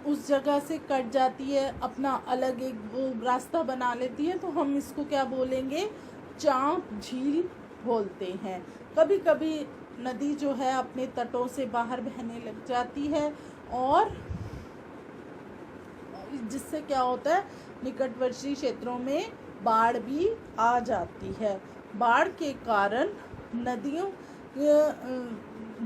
S1: उस जगह से कट जाती है, अपना अलग एक वो रास्ता बना लेती है। तो हम इसको क्या बोलेंगे? चांप झील बोलते हैं। कभी कभी नदी जो है अपने तटों से बाहर बहने लग जाती है, और जिससे क्या होता है? निकटवर्ती क्षेत्रों में बाढ़ भी आ जाती है। बाढ़ के कारण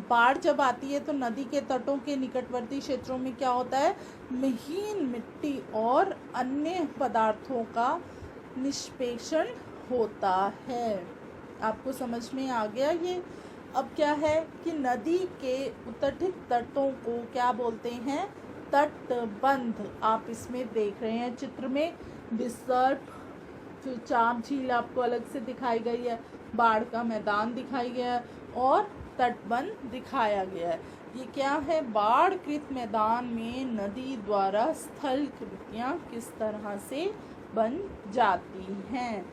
S1: बाढ़ जब आती है तो नदी के तटों के निकटवर्ती क्षेत्रों में क्या होता है? महीन मिट्टी और अन्य पदार्थों का निष्पेषण होता है। आपको समझ में आ गया ये? अब क्या है कि नदी के उत्तरधिक तटों को क्या बोलते हैं? तटबंध। आप इसमें देख रहे हैं चित्र में विसर्प, फिर चांप झील आपको अलग से दिखाई गई है, बाढ़ का मैदान दिखाई गया है, और तटबंध दिखाया गया है। ये क्या है? बाढ़कृत मैदान में नदी द्वारा स्थल कृतियाँ किस तरह से बन जाती हैं।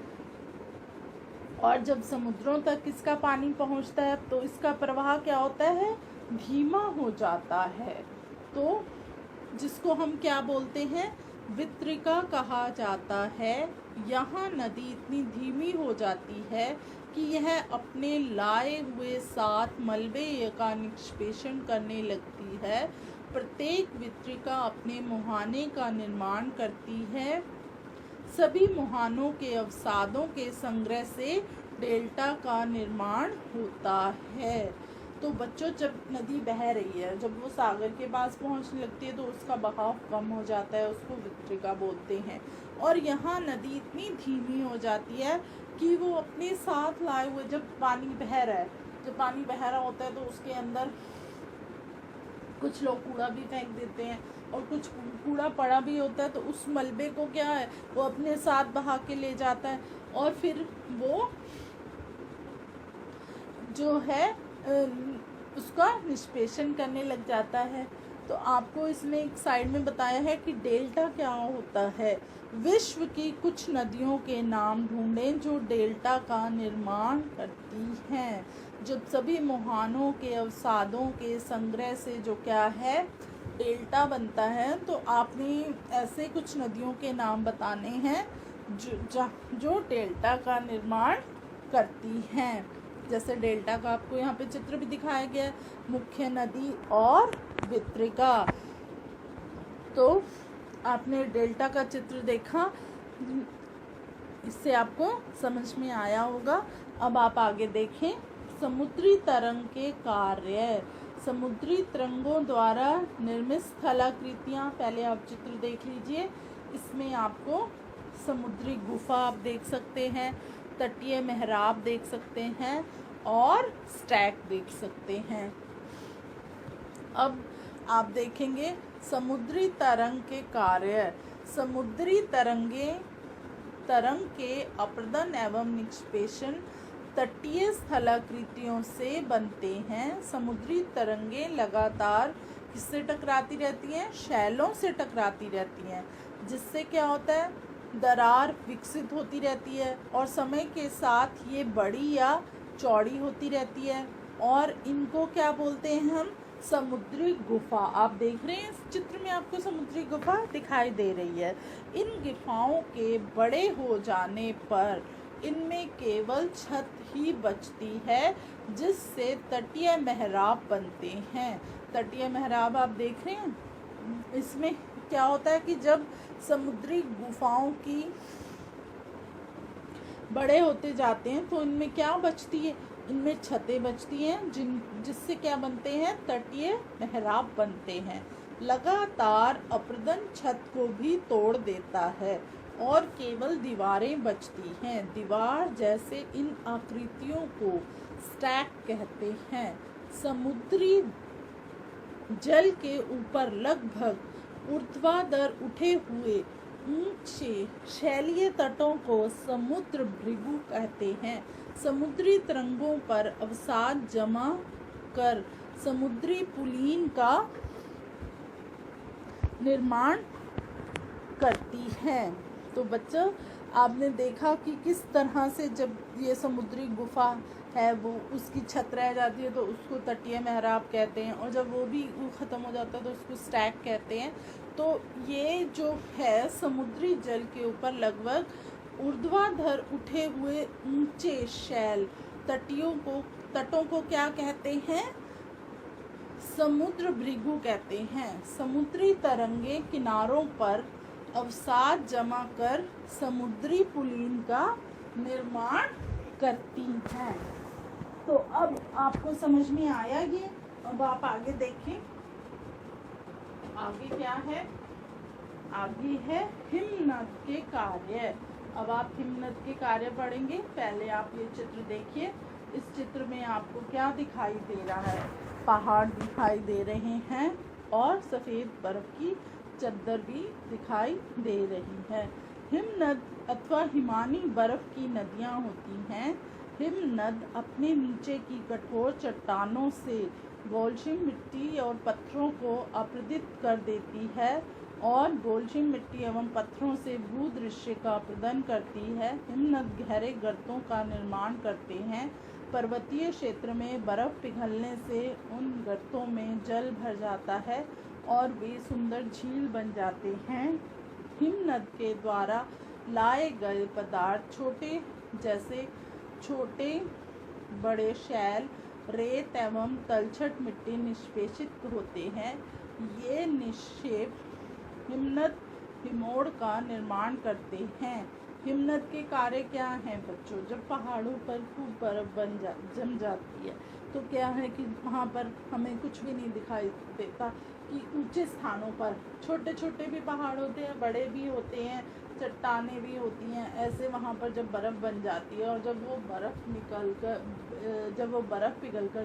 S1: और जब समुद्रों तक इसका पानी पहुंचता है तो इसका प्रवाह क्या होता है? धीमा हो जाता है। तो जिसको हम क्या बोलते हैं? वितरिका कहा जाता है। यहाँ नदी इतनी धीमी हो जाती है कि यह अपने लाए हुए साथ मलबे का निष्पेषण करने लगती है। प्रत्येक वितरिका अपने मुहाने का निर्माण करती है। सभी मुहानों के अवसादों के संग्रह से डेल्टा का निर्माण होता है। तो बच्चों, जब नदी बह रही है, जब वो सागर के पास पहुंचने लगती है तो उसका बहाव कम हो जाता है, उसको वितरिका बोलते हैं। और यहाँ नदी इतनी धीमी हो जाती है कि वो अपने साथ लाए हुए, जब पानी बह रहा होता है तो उसके अंदर कुछ लोग कूड़ा भी फेंक देते हैं, और कुछ कूड़ा पड़ा भी होता है तो उस मलबे को क्या है? वो अपने साथ बहा के ले जाता है, और फिर वो जो है उसका निष्पेषण करने लग जाता है। तो आपको इसमें एक साइड में बताया है कि डेल्टा क्या होता है। विश्व की कुछ नदियों के नाम ढूंढें जो डेल्टा का निर्माण करती हैं। जब सभी मुहानों के अवसादों के संग्रह से जो क्या है? डेल्टा बनता है। तो आपने ऐसे कुछ नदियों के नाम बताने हैं जो डेल्टा का निर्माण करती हैं। जैसे डेल्टा का आपको यहाँ पे चित्र भी दिखाया गया है, मुख्य नदी और वितरिका। तो आपने डेल्टा का चित्र देखा, इससे आपको समझ में आया होगा। अब आप आगे देखें समुद्री तरंग के कार्य। समुद्री तरंगों द्वारा निर्मित स्थलाकृतियाँ, पहले आप चित्र देख लीजिए। इसमें आपको समुद्री गुफा आप देख सकते हैं, तटीय मेहराब देख सकते हैं, और स्टैक देख सकते हैं। अब आप देखेंगे समुद्री तरंग के कार्य। समुद्री तरंग के अप्रदन एवं निष्पेषण तटीय स्थलाकृतियों से बनते हैं। समुद्री तरंगें लगातार किससे टकराती रहती हैं? शैलों से टकराती रहती हैं, जिससे क्या होता है? दरार विकसित होती रहती है, और समय के साथ ये बड़ी या चौड़ी होती रहती है, और इनको क्या बोलते हैं हम? समुद्री गुफा। आप देख रहे हैं इस चित्र में आपको समुद्री गुफा दिखाई दे रही है। इन गुफाओं के बड़े हो जाने पर इनमें केवल छत ही बचती है, जिससे तटीय मेहराब बनते हैं। तटीय मेहराब आप देख रहे हैं, इसमें क्या होता है कि जब समुद्री गुफाओं की बड़े होते जाते हैं तो इनमें क्या बचती है? इनमें छतें बचती हैं, जिससे क्या बनते हैं? तटीय मेहराब बनते हैं। लगातार अपरदन छत को भी तोड़ देता है और केवल दीवारें बचती हैं। दीवार जैसे इन आकृतियों को स्टैक कहते हैं। समुद्री जल के ऊपर लगभग ऊर्ध्वाधर उठे हुए ऊंचे शैलीय तटों को समुद्र भृगु कहते हैं। समुद्री तरंगों पर अवसाद जमा कर समुद्री पुलीन का निर्माण करती है। तो बच्चों, आपने देखा कि किस तरह से जब ये समुद्री गुफा है वो उसकी छत रह जाती है तो उसको तटीय मेहराब कहते हैं, और जब वो भी ख़त्म हो जाता है तो उसको स्टैक कहते हैं। तो ये जो है समुद्री जल के ऊपर लगभग ऊर्ध्वाधर उठे हुए ऊंचे शैल तटों को क्या कहते हैं? समुद्र भृगु कहते हैं। समुद्री तरंगे किनारों पर अवसाद जमा कर समुद्री पुलीन का निर्माण करती हैं। तो अब आपको समझ में आया ये। अब आप आगे देखें, आगे क्या है? आगे है हिमनद के कार्य। अब आप हिमनद के कार्य पढ़ेंगे। पहले आप ये चित्र देखिए। इस चित्र में आपको क्या दिखाई दे रहा है? पहाड़ दिखाई दे रहे हैं और सफ़ेद बर्फ की चद्दर भी दिखाई दे रही है। हिमनद अथवा हिमानी बर्फ की नदियाँ होती हैं। हिमनद अपने नीचे की कठोर चट्टानों से गोलशिम मिट्टी और पत्थरों को अपरदित कर देती है और गोलशिम मिट्टी एवं पत्थरों से भूदृश्य का अपरदन करती है। हिमनद गहरे गर्तों का निर्माण करते हैं। पर्वतीय क्षेत्र में बर्फ पिघलने से उन गर्तों में जल भर जाता है और वे सुंदर झील बन जाते हैं। हिमनद के द्वारा लाए गए पदार्थ छोटे बड़े शैल, रेत एवं तलछट मिट्टी निष्पेषित होते हैं। ये निक्षेप हिमनद हिमोड़ का निर्माण करते हैं। हिमनद के कार्य क्या हैं बच्चों? जब पहाड़ों पर खूब बर्फ जम जाती है तो क्या है कि वहाँ पर हमें कुछ भी नहीं दिखाई देता कि ऊंचे स्थानों पर छोटे छोटे भी पहाड़ होते हैं, बड़े भी होते हैं, चट्टानें भी होती हैं। ऐसे वहाँ पर जब बर्फ़ बन जाती है और जब वो बर्फ़ पिघल कर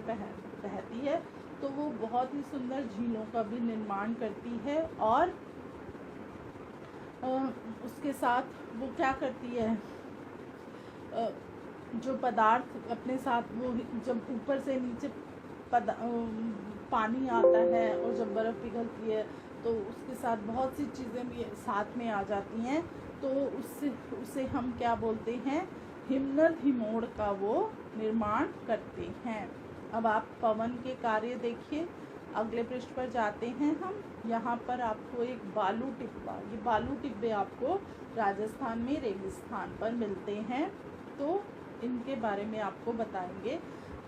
S1: बहती है तो वो बहुत ही सुंदर झीलों का भी निर्माण करती है। और उसके साथ वो क्या करती है, जो पदार्थ अपने साथ वो जब ऊपर से नीचे पानी आता है और जब बर्फ़ पिघलती है तो उसके साथ बहुत सी चीज़ें भी साथ में आ जाती हैं। तो उसे हम क्या बोलते हैं? हिमनद हिमोड़ का वो निर्माण करते हैं। अब आप पवन के कार्य देखिए। अगले पृष्ठ पर जाते हैं हम। यहाँ पर आपको एक बालू टिब्बा, ये बालू टिब्बे आपको राजस्थान में रेगिस्तान पर मिलते हैं, तो इनके बारे में आपको बताएंगे।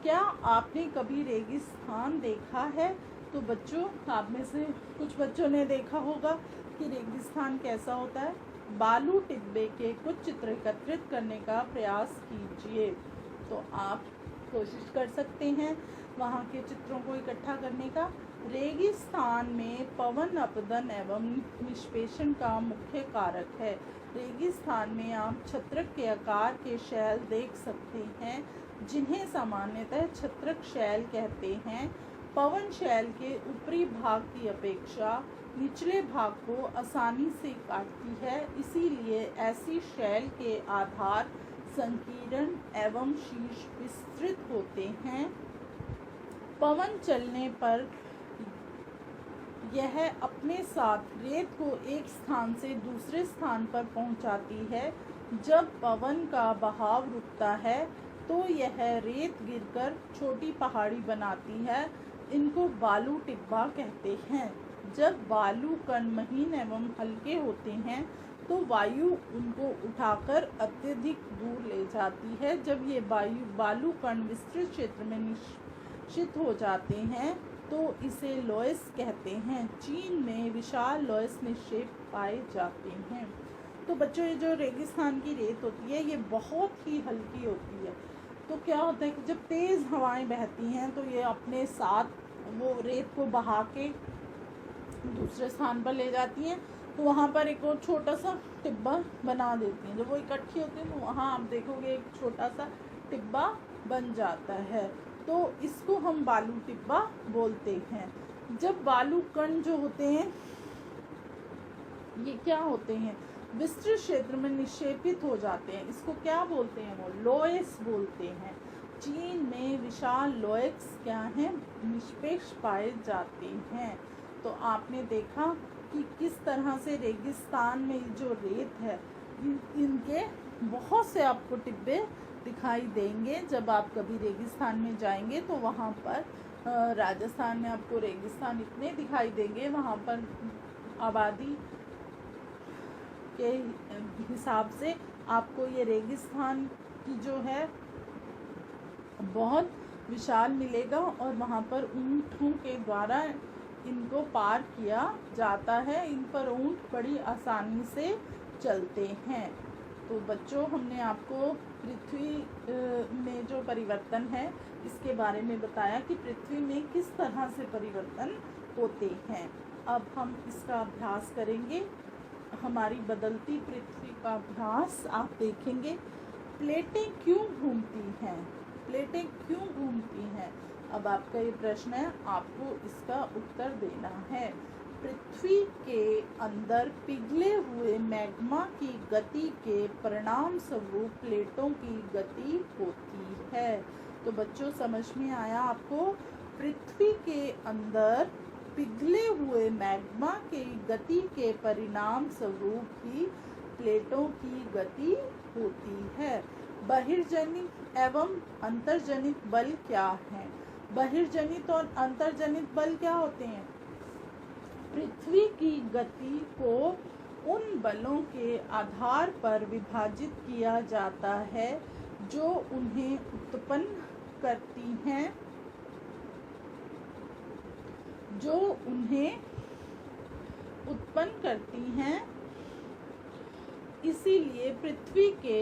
S1: क्या आपने कभी रेगिस्तान देखा है? तो बच्चों, आप में से कुछ बच्चों ने देखा होगा कि रेगिस्तान कैसा होता है। बालू टिब्बे के कुछ चित्र एकत्रित करने का प्रयास कीजिए। तो आप कोशिश कर सकते हैं वहाँ के चित्रों को इकट्ठा करने का। रेगिस्तान में पवन अपरदन एवं निष्पेषण का मुख्य कारक है। रेगिस्तान में आप छत्रक के आकार के शैल देख सकते हैं, जिन्हें सामान्यतः छत्रक शैल कहते हैं। पवन शैल के ऊपरी भाग की अपेक्षा निचले भाग को आसानी से काटती है, इसीलिए ऐसी शैल के आधार संकीर्ण एवं शीर्ष विस्तृत होते हैं। पवन चलने पर यह अपने साथ रेत को एक स्थान से दूसरे स्थान पर पहुंचाती है। जब पवन का बहाव रुकता है तो यह रेत गिरकर छोटी पहाड़ी बनाती है। इनको बालू टिब्बा कहते हैं। जब बालू कण महीन एवं हल्के होते हैं तो वायु उनको उठाकर अत्यधिक दूर ले जाती है। जब ये बालू कण विस्तृत क्षेत्र में निश्चित हो जाते हैं तो इसे लोयस कहते हैं। चीन में विशाल लोयस निक्षेप पाए जाते हैं। तो बच्चों, ये जो रेगिस्तान की रेत होती है ये बहुत ही हल्की होती है। तो क्या होता है कि जब तेज़ हवाएं बहती हैं तो ये अपने साथ वो रेत को बहा के दूसरे स्थान पर ले जाती हैं, तो वहाँ पर एक और छोटा सा टिब्बा बना देती हैं। जब वो इकट्ठी होती हैं तो वहाँ आप देखोगे एक छोटा सा टिब्बा बन जाता है, तो इसको हम बालू टिब्बा बोलते हैं। जब बालू कण जो होते हैं ये क्या होते हैं, विस्तृत क्षेत्र में निक्षेपित हो जाते हैं, इसको क्या बोलते हैं, वो लोएस बोलते हैं। चीन में विशाल लोएक्स क्या हैं, निष्पेक्ष पाए जाते हैं। तो आपने देखा कि किस तरह से रेगिस्तान में जो रेत है इनके बहुत से आपको टिब्बे दिखाई देंगे। जब आप कभी रेगिस्तान में जाएंगे तो वहाँ पर राजस्थान में आपको रेगिस्तान इतने दिखाई देंगे, वहाँ पर आबादी के हिसाब से आपको ये रेगिस्तान की जो है बहुत विशाल मिलेगा, और वहाँ पर ऊँटों के द्वारा इनको पार किया जाता है। इन पर ऊँट बड़ी आसानी से चलते हैं। तो बच्चों, हमने आपको पृथ्वी में जो परिवर्तन है इसके बारे में बताया कि पृथ्वी में किस तरह से परिवर्तन होते हैं। अब हम इसका अभ्यास करेंगे, हमारी बदलती पृथ्वी का अभ्यास आप देखेंगे। प्लेटें क्यों घूमती हैं, प्लेटें क्यों घूमती हैं? अब आपका ये प्रश्न है, आपको इसका उत्तर देना है। पृथ्वी के अंदर पिघले हुए मैग्मा की गति के परिणाम स्वरूप प्लेटों की गति होती है। तो बच्चों, समझ में आया आपको? पृथ्वी के अंदर पिघले हुए मैग्मा की गति के परिणाम स्वरूप ही प्लेटों की गति होती है। बहिर्जनित एवं अंतर्जनित बल क्या हैं? बहिर्जनित और अंतर्जनित बल क्या होते हैं? पृथ्वी की गति को उन बलों के आधार पर विभाजित किया जाता है जो उन्हें उत्पन्न करती हैं, इसीलिए पृथ्वी के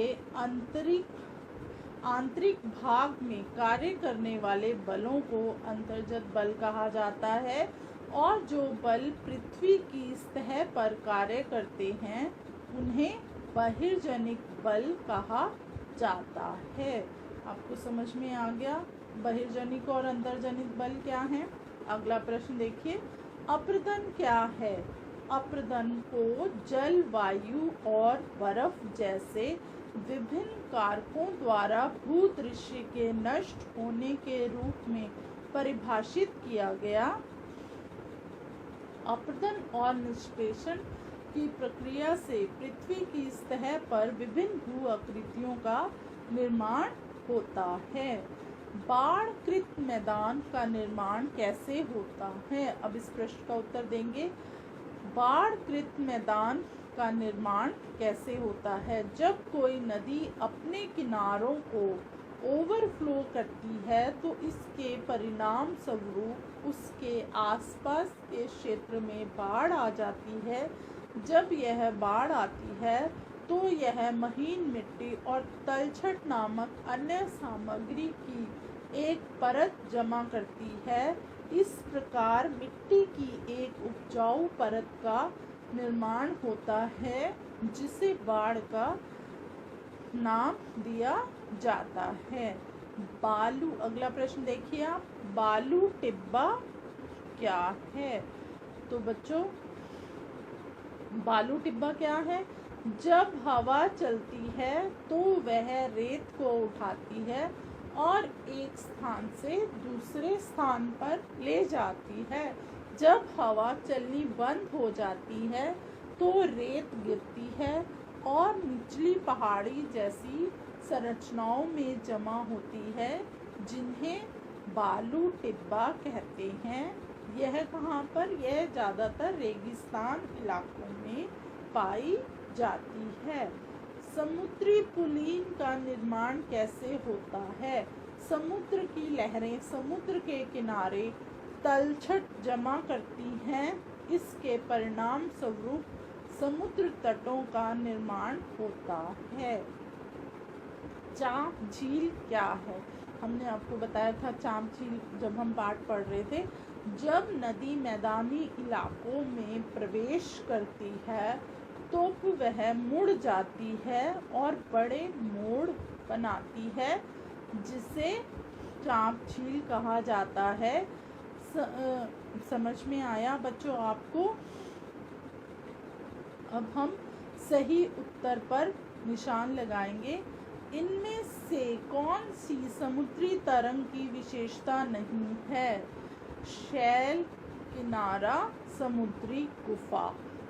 S1: आंतरिक भाग में कार्य करने वाले बलों को अंतर्गत बल कहा जाता है, और जो बल पृथ्वी की सतह पर कार्य करते हैं उन्हें बहिर्जनित बल कहा जाता है। आपको समझ में आ गया बहिर्जनित और अंतर्जनित बल क्या हैं? अगला प्रश्न देखिए, अप्रदन क्या है? अप्रदन को जल, वायु और बर्फ जैसे विभिन्न कारकों द्वारा भूदृश्य के नष्ट होने के रूप में परिभाषित किया गया। अप्रदन और निष्पेषण की प्रक्रिया से पृथ्वी की सतह पर विभिन्न भू आकृतियों का निर्माण होता है। बाढ़कृत मैदान का निर्माण कैसे होता है? अब इस प्रश्न का उत्तर देंगे। बाढ़कृत मैदान का निर्माण कैसे होता है? जब कोई नदी अपने किनारों को ओवरफ्लो करती है तो इसके परिणाम स्वरूप उसके आसपास के क्षेत्र में बाढ़ आ जाती है। जब यह बाढ़ आती है तो यह महीन मिट्टी और तलछट नामक अन्य सामग्री की एक परत जमा करती है। इस प्रकार मिट्टी की एक उपजाऊ परत का निर्माण होता है जिसे बाढ़ का नाम दिया जाता है। बालू, अगला प्रश्न देखिए आप, बालू टिब्बा क्या है? तो बच्चों, बालू टिब्बा क्या है? जब हवा चलती है तो वह रेत को उठाती है और एक स्थान से दूसरे स्थान पर ले जाती है। जब हवा चलनी बंद हो जाती है तो रेत गिरती है और निचली पहाड़ी जैसी संरचनाओं में जमा होती है, जिन्हें बालू टिब्बा कहते हैं। यह कहाँ पर? यह ज़्यादातर रेगिस्तान इलाकों में पाई जाती है। समुद्री पुलीन का निर्माण कैसे होता है? समुद्र की लहरें समुद्र के किनारे तलछट जमा करती हैं। इसके परिणाम स्वरूप समुद्र तटों का निर्माण होता है। चांप झील क्या है? हमने आपको बताया था चांप झील जब हम पाठ पढ़ रहे थे जब नदी मैदानी इलाकों में प्रवेश करती है तो वह मुड़ जाती है और बड़े मोड़ बनाती है, जिसे चाँप झील कहा जाता है। समझ में आया बच्चों आपको? अब हम सही उत्तर पर निशान लगाएंगे। इनमें से कौन सी समुद्री तरंग की विशेषता नहीं है? शैल, किनारा, समुद्री गुफा।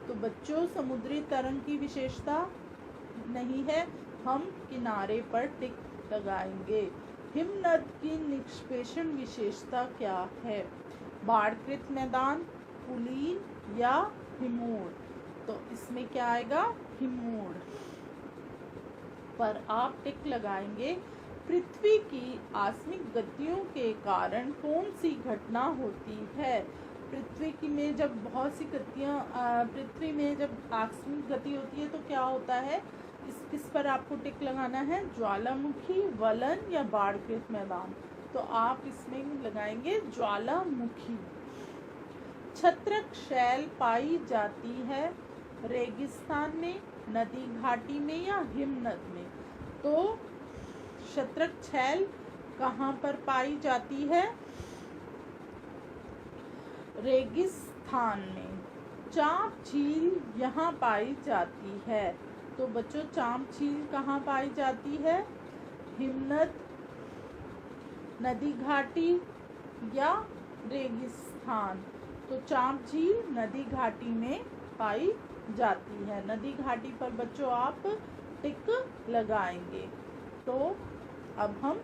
S1: तो बच्चों समुद्री तरंग की विशेषता नहीं है, हम किनारे पर टिक लगाएंगे। हिमनद की निष्पेषण विशेषता क्या है? बाढ़कृत मैदान, कुलीन या हिमोड़? तो इसमें क्या आएगा? हिमोड़ पर आप टिक लगाएंगे। पृथ्वी की आकस्मिक गतियों के कारण कौन सी घटना होती है? पृथ्वी की में जब बहुत सी गतियाँ पृथ्वी में जब आकस्मिक गति होती है तो क्या होता है? किस पर आपको टिक लगाना है? ज्वालामुखी, वलन या बाढ़कृत मैदान? तो आप इसमें लगाएंगे ज्वालामुखी। छत्रक शैल पाई जाती है रेगिस्तान में, नदी घाटी में या हिमनद में? तो छत्रक शैल कहाँ पर पाई जाती है? रेगिस्तान में। चाँप झील यहाँ पाई जाती है। तो बच्चों चाँप झील कहाँ पाई जाती है? हिमनद, नदी घाटी या रेगिस्तान? तो चाँप झील नदी घाटी में पाई जाती है। नदी घाटी पर बच्चों आप टिक लगाएंगे। तो अब हम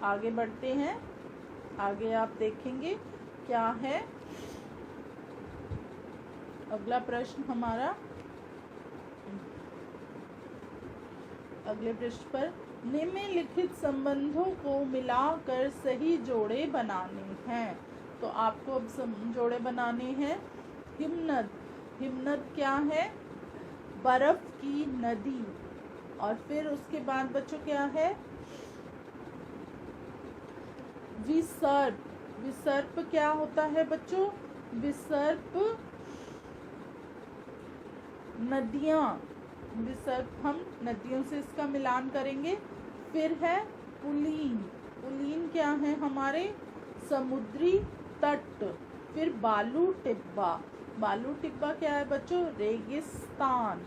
S1: आगे बढ़ते हैं। आगे आप देखेंगे क्या है अगला प्रश्न हमारा। अगले पृष्ठ पर निम्नलिखित संबंधों को मिलाकर सही जोड़े बनाने हैं। तो आपको अब जोड़े बनाने हैं। हिमनद, हिमनद क्या है? बर्फ की नदी। और फिर उसके बाद बच्चों क्या है? विसर्प, विसर्प क्या होता है बच्चों? विसर्प नदियाँ, विसर्प हम नदियों से इसका मिलान करेंगे। फिर है कुलीन, कुलीन क्या है? हमारे समुद्री तट। फिर बालू टिब्बा, बालू टिब्बा क्या है बच्चों? रेगिस्तान।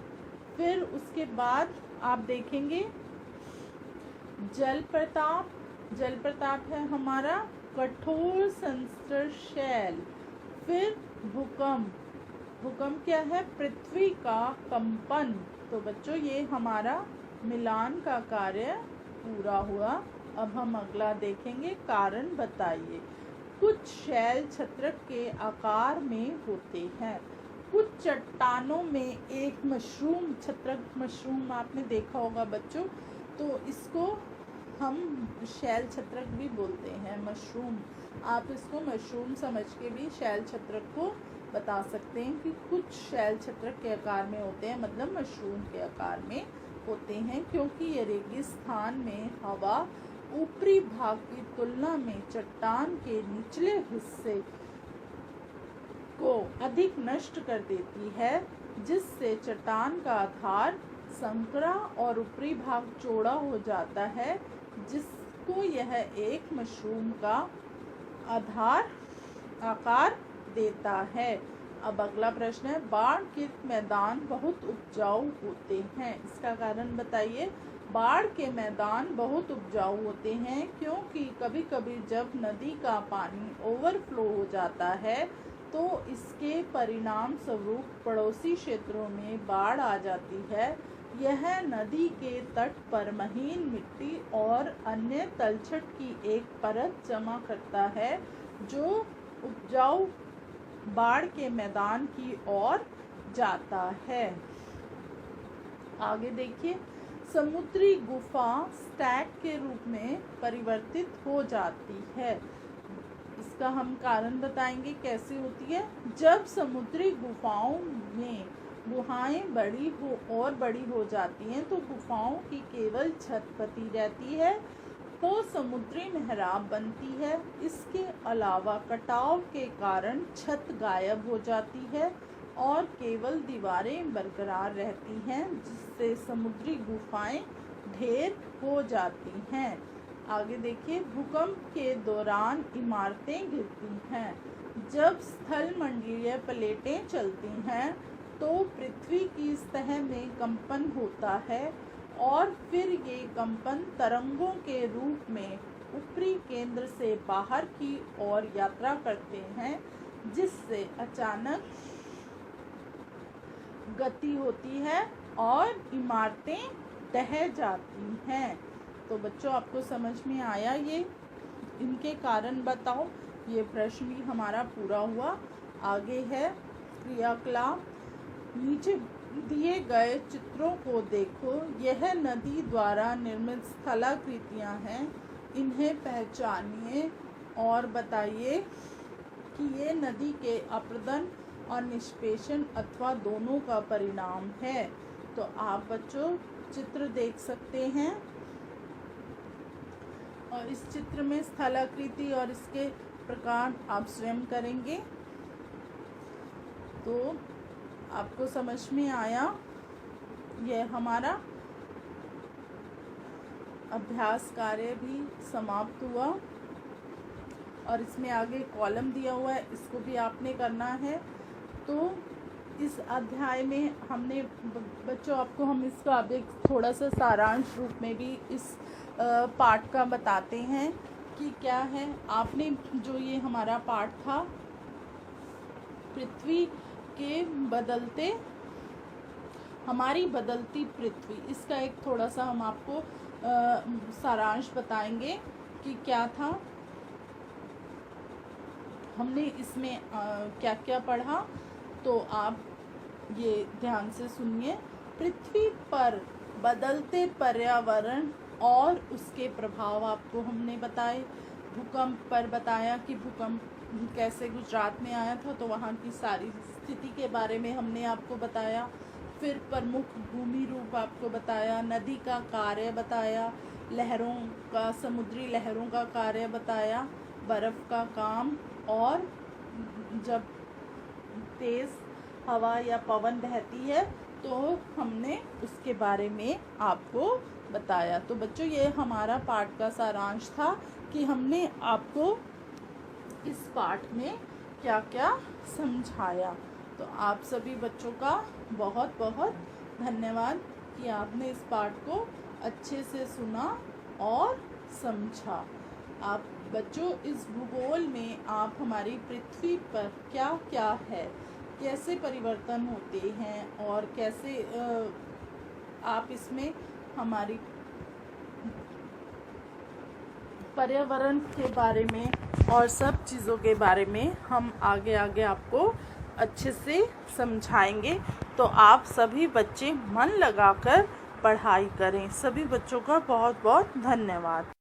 S1: फिर उसके बाद आप देखेंगे जल प्रताप, जल प्रताप है हमारा कठोर संस्तर शैल। फिर भूकंप, भूकंप क्या है? पृथ्वी का कंपन। तो बच्चों ये हमारा मिलान का कार्य पूरा हुआ। अब हम अगला देखेंगे, कारण बताइए। कुछ शैल छत्रक के आकार में होते हैं। कुछ चट्टानों में एक मशरूम, छत्रक मशरूम आपने देखा होगा बच्चों, तो इसको हम शैल छत्रक भी बोलते हैं, मशरूम। आप इसको मशरूम समझ के भी शैल छत्रक को बता सकते हैं कि कुछ शैल छत्रक के आकार में होते हैं, मतलब मशरूम के आकार में होते हैं, क्योंकि ये रेगिस्तान में हवा ऊपरी भाग की तुलना में चट्टान के निचले हिस्से को अधिक नष्ट कर देती है, जिससे चट्टान का आधार संकरा और ऊपरी भाग चौड़ा हो जाता है, जिसको यह एक मशरूम का आकार देता है। अब अगला प्रश्न है, बाढ़ के मैदान बहुत उपजाऊ होते हैं, इसका कारण बताइए। बाढ़ के मैदान बहुत उपजाऊ होते हैं क्योंकि कभी कभी जब नदी का पानी ओवरफ्लो हो जाता है तो इसके परिणाम स्वरूप पड़ोसी क्षेत्रों में बाढ़ आ जाती है। यह नदी के तट पर महीन मिट्टी और अन्य तलछट की एक परत जमा करता है, जो उपजाऊ बाढ़ के मैदान की ओर जाता है। आगे देखिए, समुद्री गुफा स्टैक के रूप में परिवर्तित हो जाती है। इसका हम कारण बताएंगे कैसे होती है। जब समुद्री गुफाओं में गुहाएं बड़ी हो जाती हैं तो गुफाओं की केवल छत बची रहती है तो समुद्री मेहराब बनती है। इसके अलावा कटाव के कारण छत गायब हो जाती है और केवल दीवारें बरकरार रहती हैं, जिससे समुद्री गुफाएं ढेर हो जाती हैं। आगे देखिए, भूकंप के दौरान इमारतें गिरती हैं। जब स्थलमंडलीय प्लेटें चलती हैं तो पृथ्वी की सतह में कंपन होता है और फिर ये कंपन तरंगों के रूप में ऊपरी केंद्र से बाहर की ओर यात्रा करते हैं, जिससे अचानक गति होती है और इमारतें ढह जाती हैं। तो बच्चों, आपको समझ में आया ये? इनके कारण बताओ। ये प्रश्न भी हमारा पूरा हुआ। आगे है क्रियाकलाप। नीचे दिए गए चित्रों को देखो। यह नदी द्वारा निर्मित स्थलाकृतियां हैं। इन्हें पहचानिए और बताइए कि ये नदी के अपरदन और निष्पेषण अथवा दोनों का परिणाम है। तो आप बच्चों चित्र देख सकते हैं और इस चित्र में स्थलाकृति और इसके प्रकार आप स्वयं करेंगे। तो आपको समझ में आया? यह हमारा अभ्यास कार्य भी समाप्त हुआ और इसमें आगे कॉलम दिया हुआ है, इसको भी आपने करना है। तो इस अध्याय में हमने बच्चों आपको हम इसका अब एक थोड़ा सा सारांश रूप में भी इस पाठ का बताते हैं कि क्या है। आपने जो ये हमारा पाठ था पृथ्वी के बदलते, हमारी बदलती पृथ्वी, इसका एक थोड़ा सा हम आपको सारांश बताएंगे कि क्या था, हमने इसमें क्या क्या पढ़ा। तो आप ये ध्यान से सुनिए। पृथ्वी पर बदलते पर्यावरण और उसके प्रभाव आपको हमने बताए। भूकंप पर बताया कि भूकंप कैसे गुजरात में आया था, तो वहाँ की सारी स्थिति के बारे में हमने आपको बताया। फिर प्रमुख भूमि रूप आपको बताया, नदी का कार्य बताया, लहरों का, समुद्री लहरों का कार्य बताया, बर्फ़ का काम, और जब तेज़ हवा या पवन बहती है तो हमने उसके बारे में आपको बताया। तो बच्चों ये हमारा पाठ का सारांश था कि हमने आपको इस पाठ में क्या क्या समझाया। तो आप सभी बच्चों का बहुत बहुत धन्यवाद कि आपने इस पाठ को अच्छे से सुना और समझा। आप बच्चों इस भूगोल में आप हमारी पृथ्वी पर क्या क्या है, कैसे परिवर्तन होते हैं और कैसे आप इसमें हमारी पर्यावरण के बारे में और सब चीज़ों के बारे में हम आगे आगे आपको अच्छे से समझाएंगे। तो आप सभी बच्चे मन लगाकर पढ़ाई करें। सभी बच्चों का बहुत बहुत धन्यवाद।